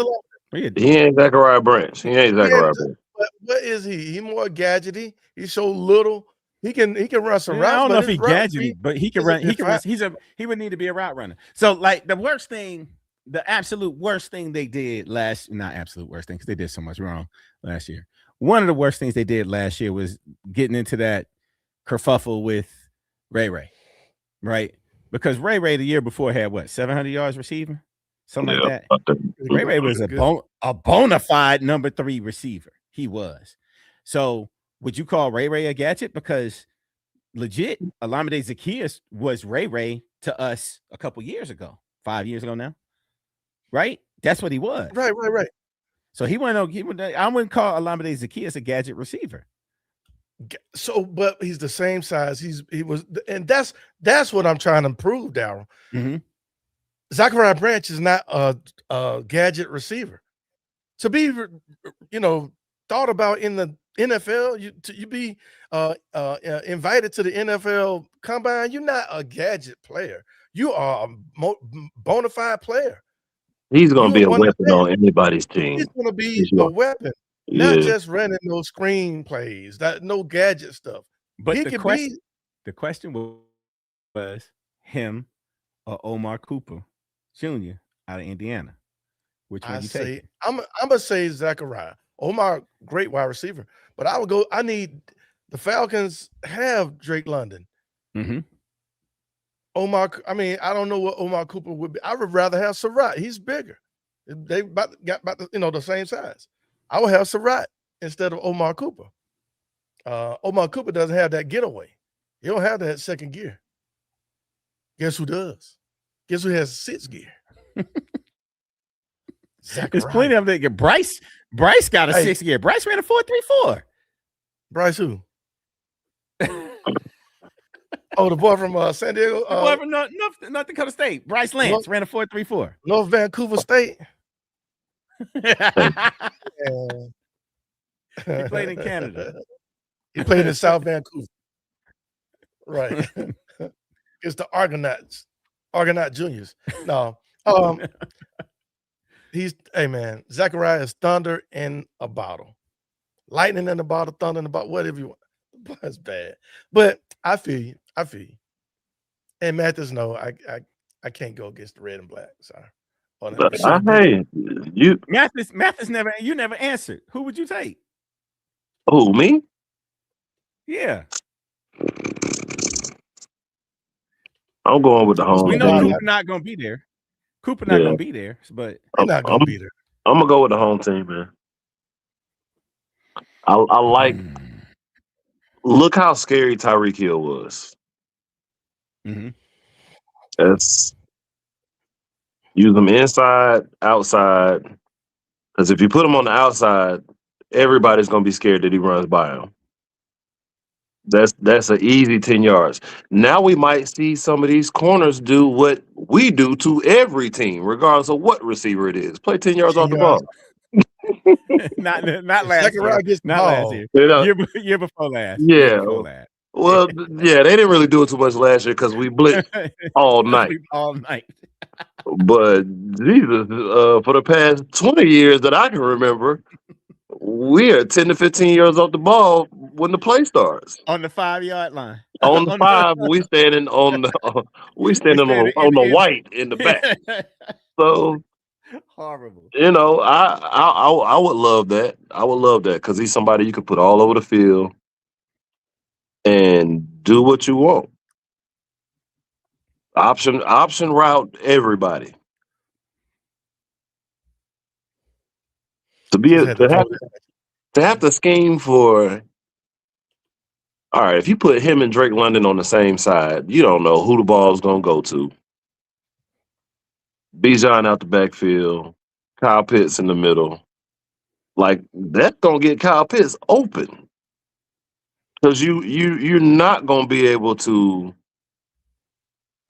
[SPEAKER 3] Yeah.
[SPEAKER 2] He ain't Zachariah Branch. He ain't Zachariah Branch.
[SPEAKER 1] What is he? He more gadgety. He's so little. He can run some routes.
[SPEAKER 3] I don't know if
[SPEAKER 1] his
[SPEAKER 3] he
[SPEAKER 1] route
[SPEAKER 3] gadgety, but he can run. He can run. He would need to be a route runner. So like the absolute worst thing they did not absolute worst thing because they did so much wrong last year. One of the worst things they did last year was getting into that kerfuffle with Ray, right? Because Ray the year before had what 700 yards receiving, something like that. Ray was a bona fide number 3 receiver. He was. So would you call Ray a gadget? Because legit, Alameda Zacchaeus was Ray to us a couple years ago, 5 years ago now, right? That's what he was.
[SPEAKER 1] Right.
[SPEAKER 3] So I wouldn't call Alameda Zacchaeus a gadget receiver.
[SPEAKER 1] So, but he's the same size. He was, and that's what I'm trying to prove, Daryl.
[SPEAKER 3] Mm-hmm.
[SPEAKER 1] Zachariah Branch is not a gadget receiver. To be, thought about in the NFL, you be invited to the NFL combine. You're not a gadget player. You are a bona fide player.
[SPEAKER 2] He's going to be a weapon on anybody's team.
[SPEAKER 1] He's going to be a weapon, not just running those screen plays, no gadget stuff.
[SPEAKER 3] But the question was him or Omar Cooper Jr. out of Indiana. Which one you take?
[SPEAKER 1] I'm gonna say Zachariah. Omar, great wide receiver, but I would go. I need the Falcons have Drake London.
[SPEAKER 3] Mm-hmm.
[SPEAKER 1] Omar, I mean, I don't know what Omar Cooper would be. I would rather have Surratt. He's bigger. They got about the same size. I would have Surratt instead of Omar Cooper. Omar Cooper doesn't have that getaway. He don't have that second gear. Guess who does? Guess who has 6th gear?
[SPEAKER 3] There's plenty of them. Bryce got a 6th gear. Bryce ran a 4.34.
[SPEAKER 1] Bryce who? Oh, the boy from San Diego.
[SPEAKER 3] The boy from North Dakota State. Bryce Lance ran a 4.34.
[SPEAKER 1] North Vancouver State.
[SPEAKER 3] He played in Canada.
[SPEAKER 1] He played in South Vancouver. Right. It's the Argonaut Juniors. No. Man, Zachariah is thunder in a bottle. Lightning in a bottle, thunder in a bottle, whatever you want. That's bad. But I feel you. And Mathis, no, I can't go against the red and black. Sorry.
[SPEAKER 3] Mathis never answered. Who would you take?
[SPEAKER 2] Oh, me?
[SPEAKER 3] Yeah.
[SPEAKER 2] I'm going with the home.
[SPEAKER 3] We know Cooper not gonna be there. Gonna be there, but
[SPEAKER 1] I'm not gonna be there.
[SPEAKER 2] I'm gonna go with the home team, man. I like. Look how scary Tyreek Hill was.
[SPEAKER 3] Mm-hmm.
[SPEAKER 2] That's use them inside, outside. Because if you put him on the outside, everybody's gonna be scared that he runs by him. That's an easy 10 yards. Now we might see some of these corners do what we do to every team, regardless of what receiver it is. Play 10 yards off the ball.
[SPEAKER 3] not last year. Not last year. Year before last.
[SPEAKER 2] Yeah. Well, yeah, they didn't really do it too much last year because we blitzed all night. But Jesus, for the past 20 years that I can remember, we are 10 to 15 yards off the ball when the play starts.
[SPEAKER 3] On the 5-yard line.
[SPEAKER 2] On the 5, we standing on the white in the back. So
[SPEAKER 3] horrible.
[SPEAKER 2] I would love that. I would love that because he's somebody you could put all over the field and do what you want. Option route everybody. To have to scheme for, all right, if you put him and Drake London on the same side, you don't know who the ball's going to go to. Bijan out the backfield, Kyle Pitts in the middle. Like, that's going to get Kyle Pitts open. Because you're not going to be able to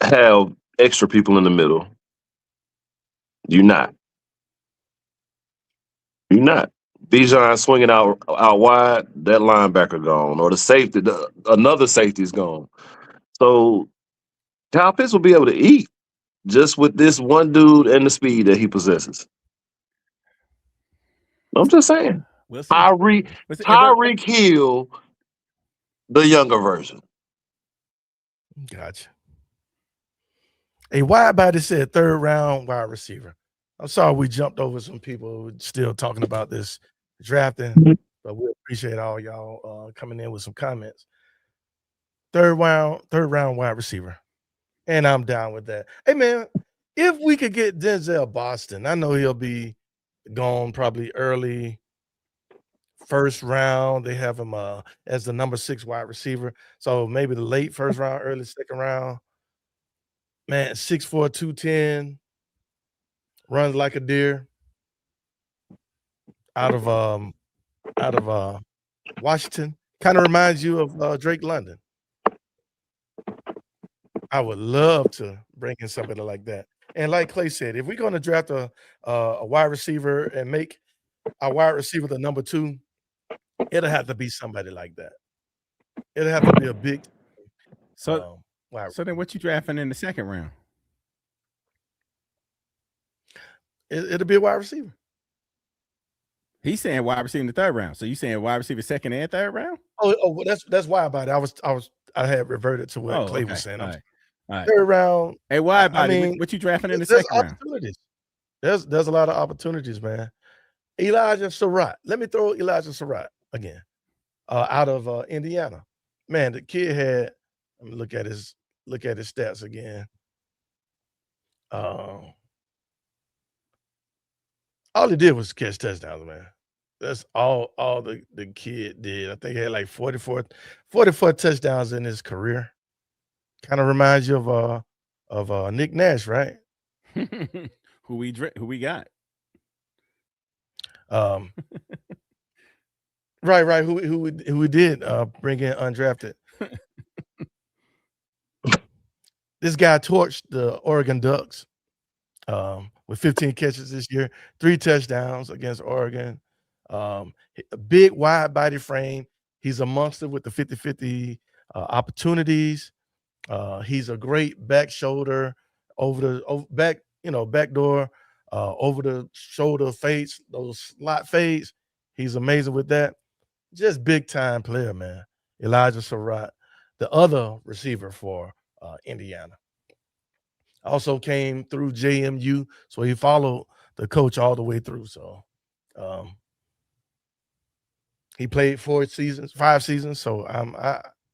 [SPEAKER 2] have extra people in the middle. You're not. You're not. Bijan swinging out wide, that linebacker gone, or the safety, another safety's gone. So Kyle Pitts will be able to eat just with this one dude and the speed that he possesses. I'm just saying.
[SPEAKER 3] We'll see.
[SPEAKER 2] Tyreek Hill, the younger version.
[SPEAKER 1] Gotcha. A wide body said 3rd round wide receiver. I'm sorry we jumped over some people still talking about this drafting, but we appreciate all y'all coming in with some comments. 3rd round wide receiver. And I'm down with that. Hey man, if we could get Denzel Boston, I know he'll be gone probably early 1st round. They have him as the number 6 wide receiver. So maybe the late 1st round, early 2nd round. Man, 6'4", 210, runs like a deer. Out of Washington. Kind of reminds you of Drake London. I would love to bring in somebody like that. And like Clay said, if we're going to draft a wide receiver and make our wide receiver the number 2, it'll have to be somebody like that. It'll have to be a big.
[SPEAKER 3] So then what you drafting in the 2nd round?
[SPEAKER 1] It'll be a wide receiver.
[SPEAKER 3] He's saying wide receiver in the 3rd round. So you saying wide receiver 2nd and 3rd round?
[SPEAKER 1] Oh, that's wide body. I had reverted to what Clay was saying.
[SPEAKER 3] All right.
[SPEAKER 1] 3rd round.
[SPEAKER 3] Hey, wide body. I mean, what you drafting in the 2nd round?
[SPEAKER 1] There's a lot of opportunities, man. Elijah Surratt. Let me throw Elijah Surratt again. Out of Indiana. Man, the kid had. Let me look at his stats again. All he did was catch touchdowns, man. That's all the kid did. I think he had like 44 touchdowns in his career. Kind of reminds you of Nick Nash, right?
[SPEAKER 3] Who we got?
[SPEAKER 1] Right. Who we did bring in undrafted. This guy torched the Oregon Ducks with 15 catches this year, 3 touchdowns against Oregon. A big wide body frame. He's a monster with the 50-50 opportunities. He's a great back shoulder backdoor over the shoulder fades, those slot fades. He's amazing with that. Just big time player, man. Elijah Surratt, the other receiver for Indiana. Also came through JMU, so he followed the coach all the way through. So he played 5 seasons. So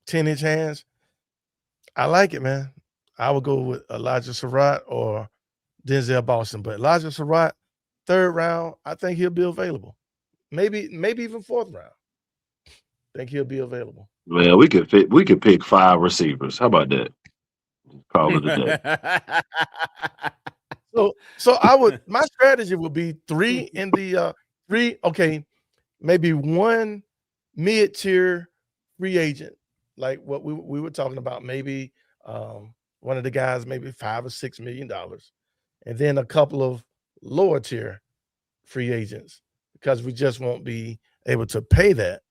[SPEAKER 1] 10-inch hands. I like it, man. I would go with Elijah Surratt or Denzel Boston, but Elijah Surratt, 3rd round, I think he'll be available. Maybe even 4th round. I think he'll be available.
[SPEAKER 2] Man, we could pick 5 receivers. How about that? Call it a day.
[SPEAKER 1] So my strategy would be 3 in the 3. Okay, maybe 1 mid-tier free agent, like what we were talking about. Maybe one of the guys, maybe $5 or $6 million, and then a couple of lower tier free agents because we just won't be able to pay that.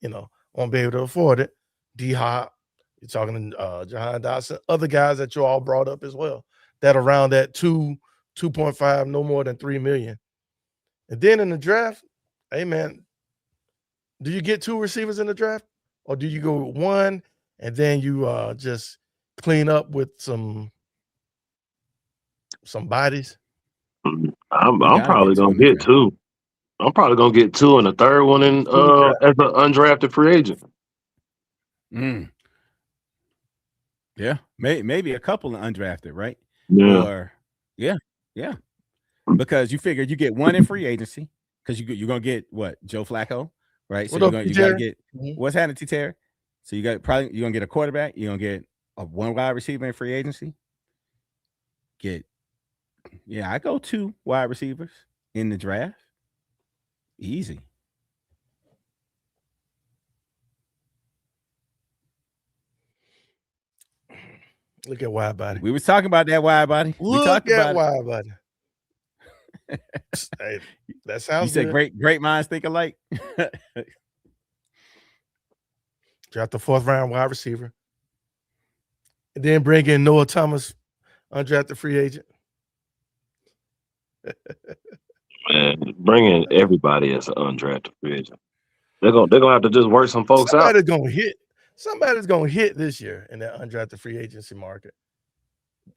[SPEAKER 1] Won't be able to afford it. D-Hop. You're talking to Jahan Dotson, other guys that you all brought up as well, that around that 2.5, no more than $3 million. And then in the draft, hey man, do you get 2 receivers in the draft, or do you go with 1 and then you just clean up with some bodies?
[SPEAKER 2] I'm probably gonna get 2. I'm probably gonna get 2 and a 3rd one in as an undrafted free agent.
[SPEAKER 3] Yeah, maybe a couple of undrafted, right?
[SPEAKER 2] Yeah.
[SPEAKER 3] Or yeah. Because you figured you get 1 in free agency because you're gonna get what, Joe Flacco, right? So you gotta get what's happening to Terry. So you're gonna get a quarterback. You're gonna get a 1 wide receiver in free agency. I go 2 wide receivers in the draft. Easy.
[SPEAKER 1] Look at wide body.
[SPEAKER 3] We was talking about that wide body.
[SPEAKER 1] Look at wide body. Hey, that
[SPEAKER 3] You
[SPEAKER 1] sounds
[SPEAKER 3] said
[SPEAKER 1] good.
[SPEAKER 3] great minds think alike.
[SPEAKER 1] Draft the 4th round wide receiver. And then bring in Noah Thomas, undrafted free agent.
[SPEAKER 2] Man, bringing everybody as an undrafted free agent. They're gonna have to just work some folks out.
[SPEAKER 1] Somebody's gonna hit. Somebody's gonna hit this year in that undrafted free agency market.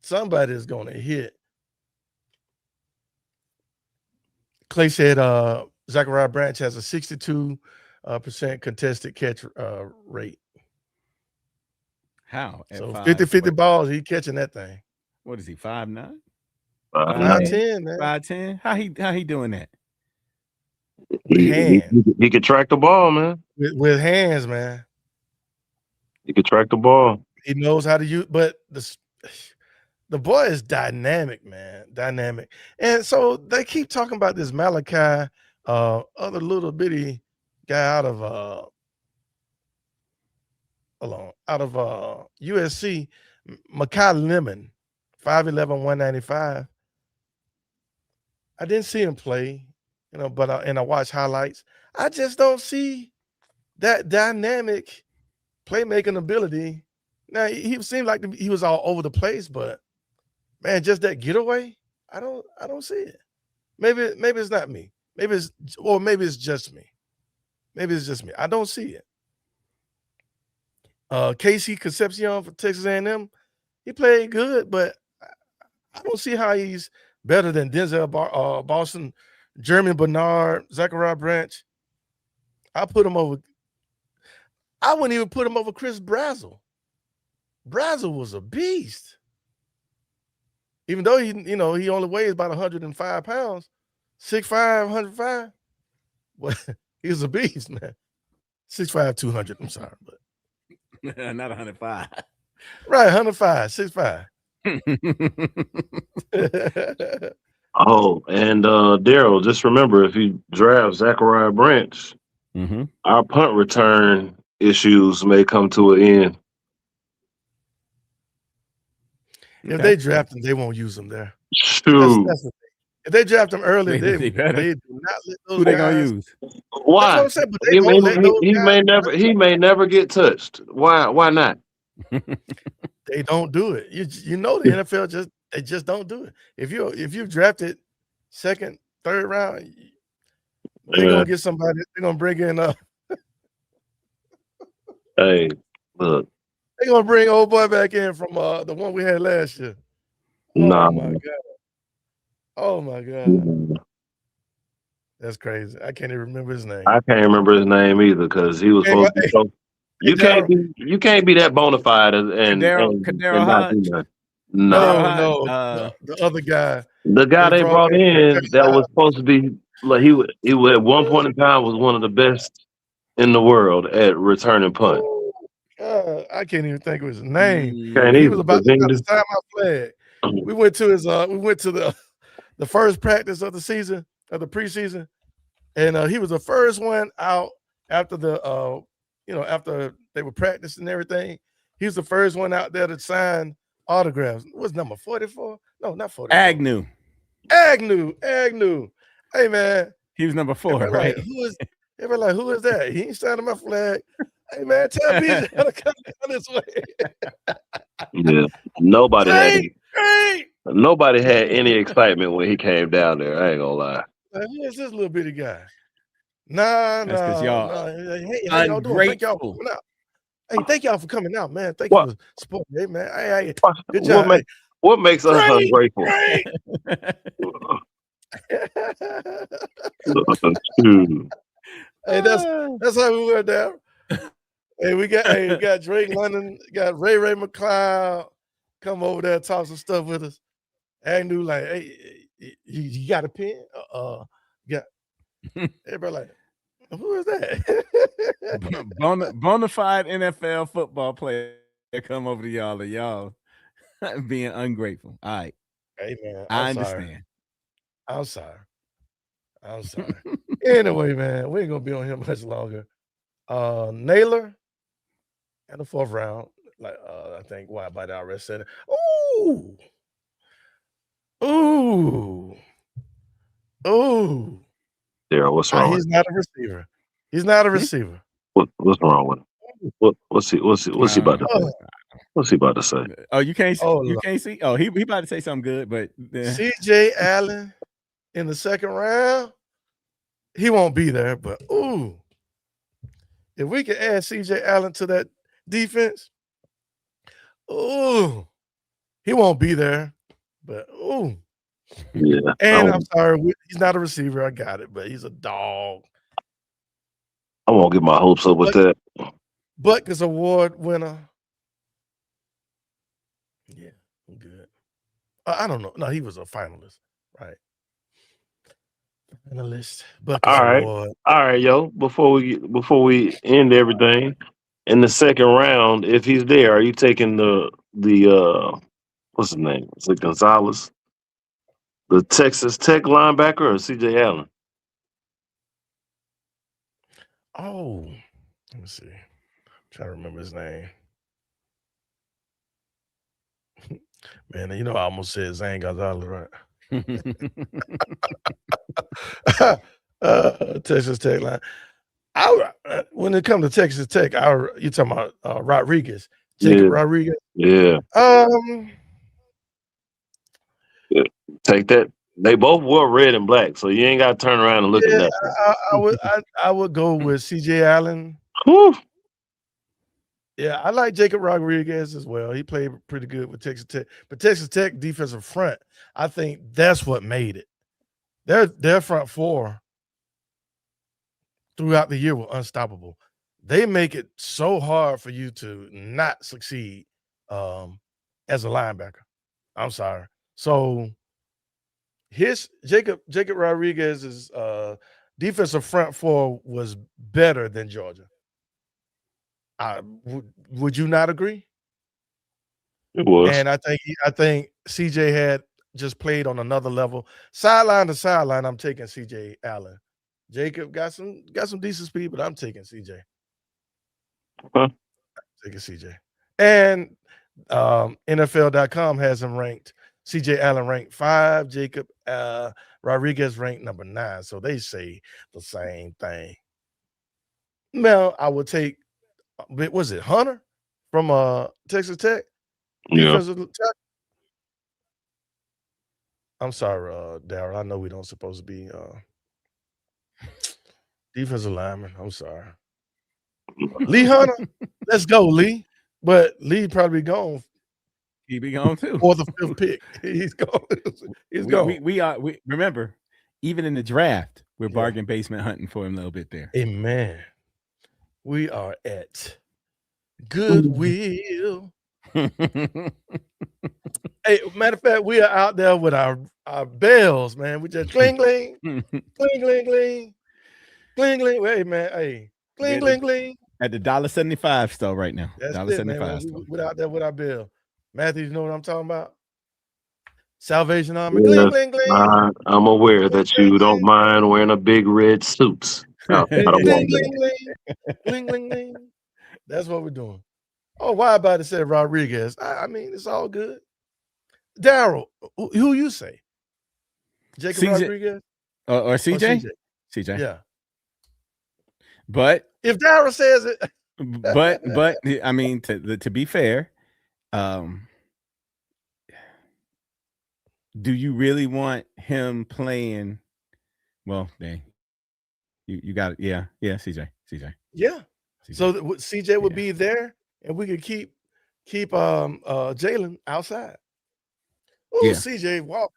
[SPEAKER 1] Somebody's gonna hit. Clay said Zachariah Branch has a 62% contested catch rate.
[SPEAKER 3] How? At
[SPEAKER 1] So
[SPEAKER 3] 5,
[SPEAKER 1] 50-50
[SPEAKER 3] what?
[SPEAKER 1] balls, he catching that thing.
[SPEAKER 3] What is he? 5'9"?
[SPEAKER 1] 5'10", man.
[SPEAKER 3] 5'10"? How he doing that?
[SPEAKER 1] With hands.
[SPEAKER 2] He could track the ball, man.
[SPEAKER 1] With hands, man.
[SPEAKER 2] He could track the ball.
[SPEAKER 1] He knows how to use, but the boy is dynamic, man. Dynamic. And so they keep talking about this Malachi, other little bitty guy out of USC, Makai Lemon, 5'11", 195. I didn't see him play, but and I watched highlights. I just don't see that dynamic playmaking ability. Now he seemed like he was all over the place, but man, just that getaway, I don't see it. Maybe it's not me. Maybe it's just me. Maybe it's just me. I don't see it. Casey Concepcion for Texas A&M, he played good, but I don't see how he's better than Denzel Boston, Jeremy Bernard, Zachariah Branch. I wouldn't even put him over Chris Brazzell. Brazzell was a beast. Even though he only weighs about 105 pounds, 6'5", 105. But he was a beast, man. 6'5", 200. I'm sorry, but
[SPEAKER 3] not 105.
[SPEAKER 1] Right, 105, 6'5".
[SPEAKER 2] Oh, and Daryl, just remember, if you draft Zachariah Branch, our punt return issues may come to an end.
[SPEAKER 1] If they draft him, they won't use him there.
[SPEAKER 2] Shoot.
[SPEAKER 1] That's the thing. If they draft him early, they do not let those
[SPEAKER 3] Who they
[SPEAKER 1] guys.
[SPEAKER 3] gonna use?
[SPEAKER 2] Why?
[SPEAKER 1] That's what I'm saying. But they won't let those guys.
[SPEAKER 2] He may never get touched. Why not?
[SPEAKER 1] They don't do it. The NFL they just don't do it. If you drafted 2nd, 3rd round, they're gonna get somebody. They're gonna bring in
[SPEAKER 2] Hey, look.
[SPEAKER 1] They're gonna bring old boy back in from the one we had last year.
[SPEAKER 2] Nah.
[SPEAKER 1] Oh my god. Oh my god. That's crazy. I can't even remember his name.
[SPEAKER 2] I can't remember his name either because he was supposed to be so. You can't be that bona fide and
[SPEAKER 3] Kadero
[SPEAKER 2] not do that.
[SPEAKER 1] No. The other guy.
[SPEAKER 2] The guy they brought in that was supposed to be like he at one point in time was one of the best in the world at returning punt.
[SPEAKER 1] I can't even think of his name.
[SPEAKER 2] He
[SPEAKER 1] was about to sign my flag. We went to the first practice of the season, of the preseason, and he was the first one out after after they were practicing and everything. He was the first one out there to sign autographs. What's number 44? No, not 44.
[SPEAKER 3] Agnew.
[SPEAKER 1] Hey man,
[SPEAKER 3] he was number 4, right?
[SPEAKER 1] Everybody who is that? He ain't signing my flag. Hey man, tell BJ to come down this way.
[SPEAKER 2] Yeah, nobody had any excitement when he came down there. I ain't gonna lie.
[SPEAKER 1] Who is this little bitty guy? Nah. Hey, how y'all doing? Thank y'all for coming out. Hey, thank y'all for coming out, man. Thank you for supporting. Hey, man. Hey, good job.
[SPEAKER 2] What makes us ungrateful?
[SPEAKER 1] Hey, that's how we went down. Hey, we got Drake London, got Ray McLeod come over there and talk some stuff with us. Agnew like, hey, you got a pen? Everybody like, who is that?
[SPEAKER 3] Bona fide NFL football player come over to y'all and y'all being ungrateful. All right.
[SPEAKER 1] Hey man,
[SPEAKER 3] I understand.
[SPEAKER 1] I'm sorry. Anyway, man, we ain't gonna be on here much longer. Naylor in the 4th round, like I think by the IRS said it. Ooh. Oh,
[SPEAKER 2] Daryl, what's wrong?
[SPEAKER 1] he's not a receiver. He's not a receiver.
[SPEAKER 2] What's wrong with him? What's he about to say?
[SPEAKER 1] Oh,
[SPEAKER 2] What's he about to say?
[SPEAKER 3] Oh, you can't
[SPEAKER 1] Oh,
[SPEAKER 3] you
[SPEAKER 1] Lord.
[SPEAKER 3] can't see. Oh, he about to say something good, but
[SPEAKER 1] C.J. Allen in the second round, he won't be there. But ooh, if we can add C.J. Allen to that defense, ooh, he won't be there. But ooh,
[SPEAKER 2] Yeah.
[SPEAKER 1] and I'm sorry, he's not a receiver. I got it, but he's a dog.
[SPEAKER 2] I won't get my hopes up with that.
[SPEAKER 1] Butkus Award winner. Yeah, I'm good. I don't know. No, he was a finalist, right? Finalist. Butkus Award.
[SPEAKER 2] All right, yo. Before we end everything, in the second round, if he's there, are you taking the what's his name? Is it Gonzalez? The Texas Tech linebacker or CJ Allen?
[SPEAKER 1] Oh, let me see. I'm trying to remember his name. Man, you know I almost said Zane Gonzalez, right? Texas Tech line. When it comes to Texas Tech, you talking about Rodriguez, Jacob Rodriguez?
[SPEAKER 2] Yeah. Take that. They both wore red and black, so you ain't got to turn around and look at that.
[SPEAKER 1] I would go with CJ Allen.
[SPEAKER 2] Whew.
[SPEAKER 1] Yeah, I like Jacob Rodriguez as well. He played pretty good with Texas Tech. But Texas Tech defensive front, I think that's what made it. Their front four throughout the year were unstoppable. They make it so hard for you to not succeed as a linebacker. I'm sorry. So Jacob Rodriguez's defensive front four was better than Georgia. Would you not agree?
[SPEAKER 2] It was.
[SPEAKER 1] And I think CJ had just played on another level. Sideline to sideline, I'm taking CJ Allen. Jacob got some decent speed, but I'm taking CJ.
[SPEAKER 2] Okay.
[SPEAKER 1] Taking CJ. And NFL.com has him ranked. CJ Allen ranked 5, Jacob Rodriguez ranked number 9. So they say the same thing. Now I would take, was it Hunter from Texas Tech? Defensive tackle? I'm sorry, Darryl. I know we don't supposed to be defensive lineman. I'm sorry. Lee Hunter, let's go, Lee. But Lee probably gone.
[SPEAKER 3] He be gone too.
[SPEAKER 1] Or the 5th pick. He's gone. He's gone.
[SPEAKER 3] We remember, even in the draft, we're bargain basement hunting for him a little bit there.
[SPEAKER 1] Amen. We are at Goodwill. Hey, matter of fact, we are out there with our bells, man. We just cling, cling, cling, cling, cling, cling, cling. Hey, man, hey, cling, cling, cling.
[SPEAKER 3] At the $1.75 store right now.
[SPEAKER 1] That's it, man. We're out there with our bell. Matthew, you know what I'm talking about? Salvation Army. Cling, cling, cling.
[SPEAKER 2] I'm aware that you don't mind wearing a big red suit.
[SPEAKER 1] Cling, cling, cling, cling, cling, cling. That's what we're doing. Oh, why about to say Rodriguez? I mean, it's all good. Darryl, who you say? Jacob Rodriguez
[SPEAKER 3] or CJ? CJ.
[SPEAKER 1] Yeah.
[SPEAKER 3] But
[SPEAKER 1] if Darryl says it,
[SPEAKER 3] but I mean, to be fair, do you really want him playing? Well, dang, you got it. Yeah, CJ.
[SPEAKER 1] Yeah. CJ. So CJ would be there, and we could keep Jalen outside. Ooh, CJ Walker.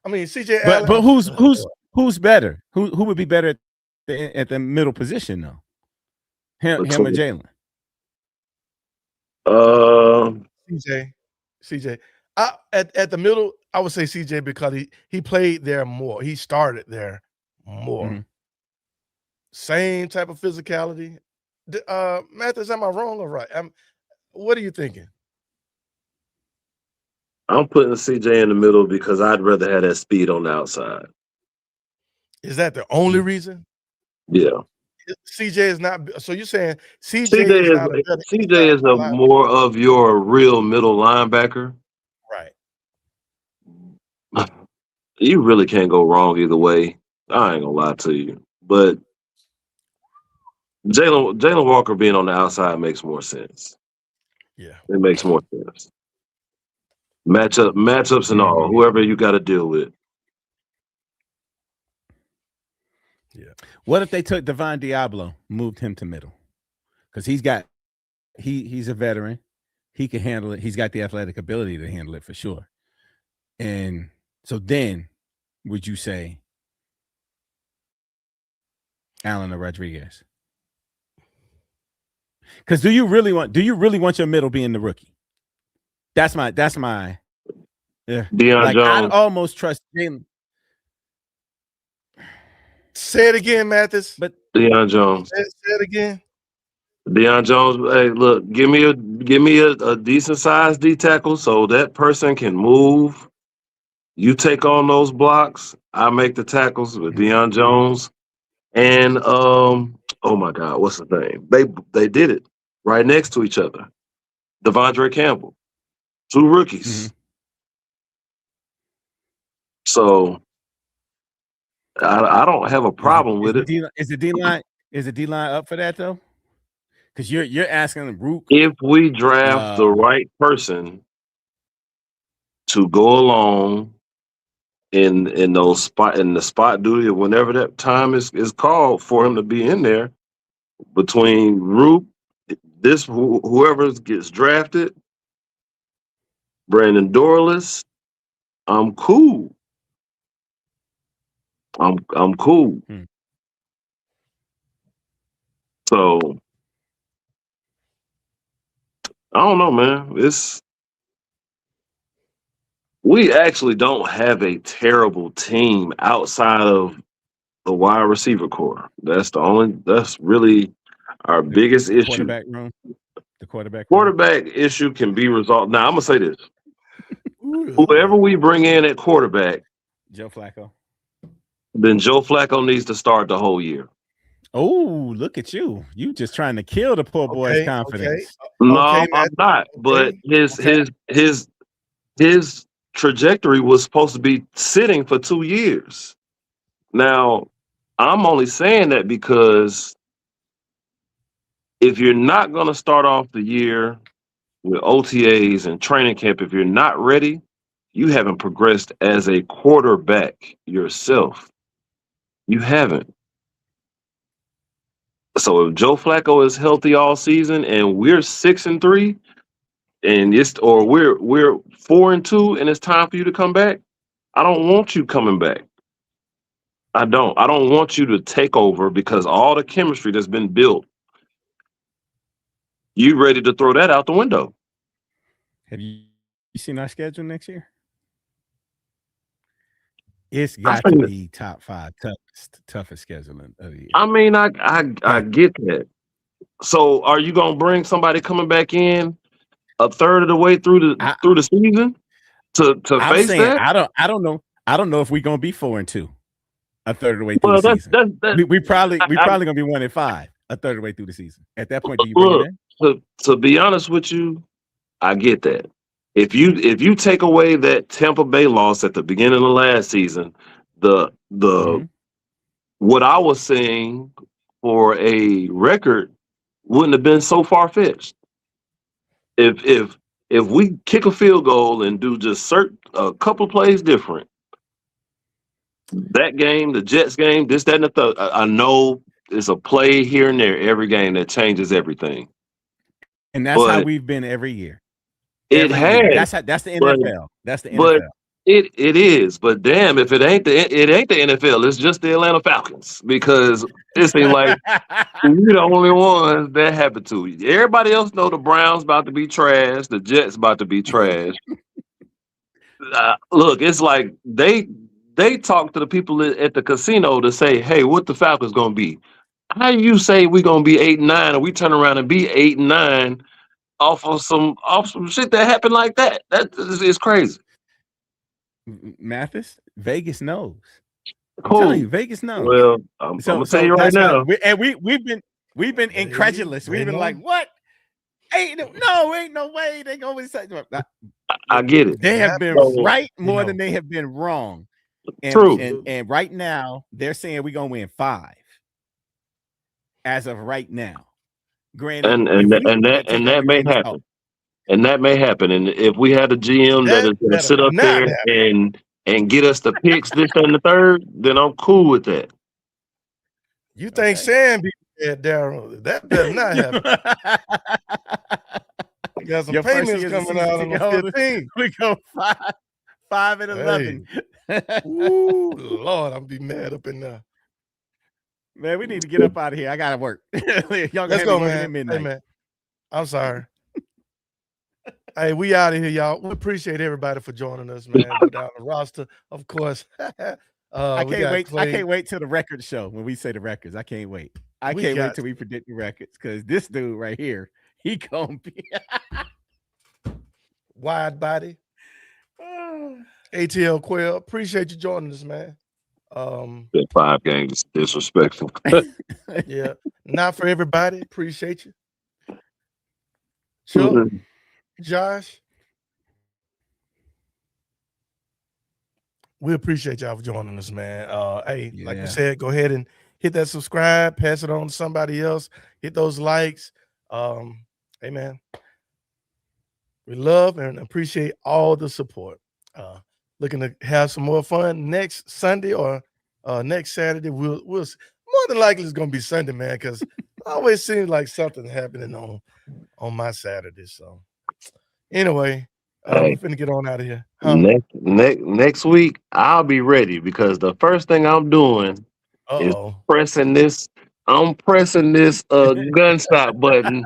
[SPEAKER 1] I mean, CJ.
[SPEAKER 3] But who's better? Who would be better at the middle position though? Him or Jalen?
[SPEAKER 1] CJ. At the middle, I would say CJ because he played there more. He started there more. Mm-hmm. Same type of physicality. Mathis, am I wrong or right? What are you thinking?
[SPEAKER 2] I'm putting CJ in the middle because I'd rather have that speed on the outside.
[SPEAKER 1] Is that the only reason?
[SPEAKER 2] Yeah.
[SPEAKER 1] CJ is not. So you're saying CJ
[SPEAKER 2] is a more of your real middle linebacker.
[SPEAKER 1] Right.
[SPEAKER 2] You really can't go wrong either way. I ain't gonna lie to you, but Jalen Walker being on the outside makes more sense.
[SPEAKER 1] Yeah.
[SPEAKER 2] It makes more sense. Matchups and all, whoever you got to deal with.
[SPEAKER 1] Yeah.
[SPEAKER 3] What if they took Devon Diablo, moved him to middle? Because he's a veteran. He can handle it. He's got the athletic ability to handle it for sure. And so then would you say Allen or Rodriguez? Because do you really want your middle being the rookie? That's my yeah.
[SPEAKER 2] Deion Jones.
[SPEAKER 3] I'd almost trust Jalen.
[SPEAKER 1] Say it again, Mathis.
[SPEAKER 3] But
[SPEAKER 2] Deion Jones.
[SPEAKER 1] Say it again.
[SPEAKER 2] Deion Jones, hey, look, give me a decent sized D tackle so that person can move. You take on those blocks. I make the tackles with Deion Jones. And oh my God, what's his name? They did it right next to each other. Devondre Campbell. 2 rookies.
[SPEAKER 3] Mm-hmm.
[SPEAKER 2] So I don't have a problem with it.
[SPEAKER 3] Is the D line up for that though? Because you're asking Rook.
[SPEAKER 2] If we draft the right person to go along in the spot duty or whenever that time is called for him to be in there, between Rook, whoever gets drafted, Brandon Dorless, I'm cool. I'm cool. So I don't know, man. We actually don't have a terrible team outside of the wide receiver core. That's really our biggest issue.
[SPEAKER 3] Quarterback room. The
[SPEAKER 2] quarterback issue can be resolved. Now I'm gonna say this. Whoever we bring in at quarterback,
[SPEAKER 3] Joe Flacco.
[SPEAKER 2] Then Joe Flacco needs to start the whole year.
[SPEAKER 3] Oh, look at you! You just trying to kill the poor boy's confidence.
[SPEAKER 2] No, I'm not. But his trajectory was supposed to be sitting for 2 years. Now, I'm only saying that because if you're not going to start off the year with OTAs and training camp, if you're not ready, you haven't progressed as a quarterback yourself. You haven't. So if Joe Flacco is healthy all season and we're 6-3, and we're 4-2, and it's time for you to come back, I don't want you coming back. I don't want you to take over because all the chemistry that's been built, you ready to throw that out the window.
[SPEAKER 3] Have you seen our schedule next year? It's got to be top 5 toughest scheduling of the year.
[SPEAKER 2] I mean, I get that. So are you gonna bring somebody coming back in a third of the way through the season to face that?
[SPEAKER 3] I don't know. I don't know if we're gonna be 4-2 a third of the way through the season. We probably gonna be 1-5 a third of the way through the season. At that point, do you bring it in?
[SPEAKER 2] To be honest with you, I get that. If you take away that Tampa Bay loss at the beginning of the last season, what I was saying for a record wouldn't have been so far-fetched. If we kick a field goal and do just a couple plays different, that game, the Jets game, this, that, and the third, I know it's a play here and there every game that changes everything.
[SPEAKER 3] And that's how we've been every year.
[SPEAKER 2] That's
[SPEAKER 3] the NFL. That's the NFL.
[SPEAKER 2] But it is. But damn, if it ain't the NFL, it's just the Atlanta Falcons, because it seems like we're the only ones that happened to. Everybody else know the Browns about to be trash, the Jets about to be trash. Look, it's like they talk to the people at the casino to say, hey, what the Falcons gonna be? How you say we're gonna be 8-9 and we turn around and be 8-9 off of some shit that happened like that? That is crazy.
[SPEAKER 3] Mathis, Vegas knows. I'm telling you, Vegas knows.
[SPEAKER 2] Well, I'm gonna tell you right now.
[SPEAKER 3] We've been incredulous. We've been like, what? Ain't no way they gonna say.
[SPEAKER 2] I get it.
[SPEAKER 3] They have been right more than they have been wrong.
[SPEAKER 2] True.
[SPEAKER 3] And right now they're saying we're gonna win 5 as of right now. Granted,
[SPEAKER 2] And
[SPEAKER 3] if we
[SPEAKER 2] that may happen. And that may happen. And if we had a GM that is going to sit up there and get us the picks this and the third, then I'm cool with that.
[SPEAKER 1] You think Sam be dead, Daryl? That better not happen. We got some payments coming out on the 15th.
[SPEAKER 3] We go 5-11.
[SPEAKER 1] Ooh, Lord, I'm be mad up in there.
[SPEAKER 3] Man, we need to get up out of here. I gotta work.
[SPEAKER 1] Let's go, man. Hey, man. I'm sorry. Hey, we out of here, y'all. We appreciate everybody for joining us, man. Go down the roster, of course.
[SPEAKER 3] I can't wait. I can't wait till the record show when we say the records. I can't wait. I can't wait till we predict the records because this dude right here, he gonna be
[SPEAKER 1] wide body. ATL Quail, appreciate you joining us, man.
[SPEAKER 2] That 5 games is disrespectful.
[SPEAKER 1] Yeah, not for everybody. Appreciate you. Sure. Josh, we appreciate y'all for joining us, man. Hey, like we said, go ahead and hit that subscribe, pass it on to somebody else, hit those likes. Hey, man, we love and appreciate all the support. Looking to have some more fun next Sunday or next Saturday. We'll more than likely it's gonna be Sunday, man, because it always seems like something happening on my Saturday. So anyway, we're finna get on out of here.
[SPEAKER 2] Next week, I'll be ready because the first thing I'm doing is pressing this. I'm pressing this gun stop button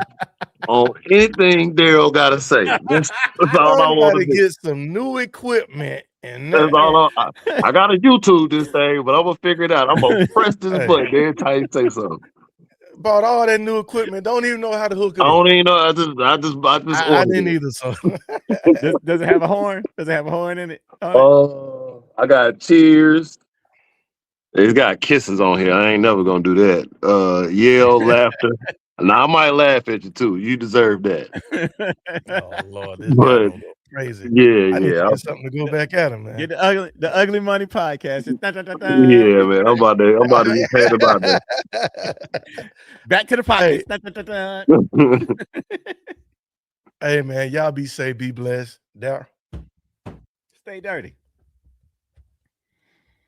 [SPEAKER 2] on anything Daryl got to say. That's all I want to
[SPEAKER 1] get some new equipment. And
[SPEAKER 2] that's all I got to YouTube this thing, but I'm gonna figure it out. I'm gonna press this button every time you say something.
[SPEAKER 1] Bought all that new equipment. Don't even know how to hook it up.
[SPEAKER 2] I don't even know. I
[SPEAKER 1] didn't either. So
[SPEAKER 3] does it have a horn? Does it have a horn in it?
[SPEAKER 2] I got cheers. It's got kisses on here. I ain't never gonna do that. Yell, laughter. Now I might laugh at you too. You deserve that.
[SPEAKER 1] Oh Lord, this guy gonna go crazy.
[SPEAKER 2] Yeah,
[SPEAKER 1] I need to get something to go back at him, man.
[SPEAKER 3] Get the ugly money podcast.
[SPEAKER 2] Yeah, man. I'm about to get paid about that.
[SPEAKER 3] Back to the podcast.
[SPEAKER 1] Hey man, y'all be safe, be blessed. Daryl.
[SPEAKER 3] Stay dirty.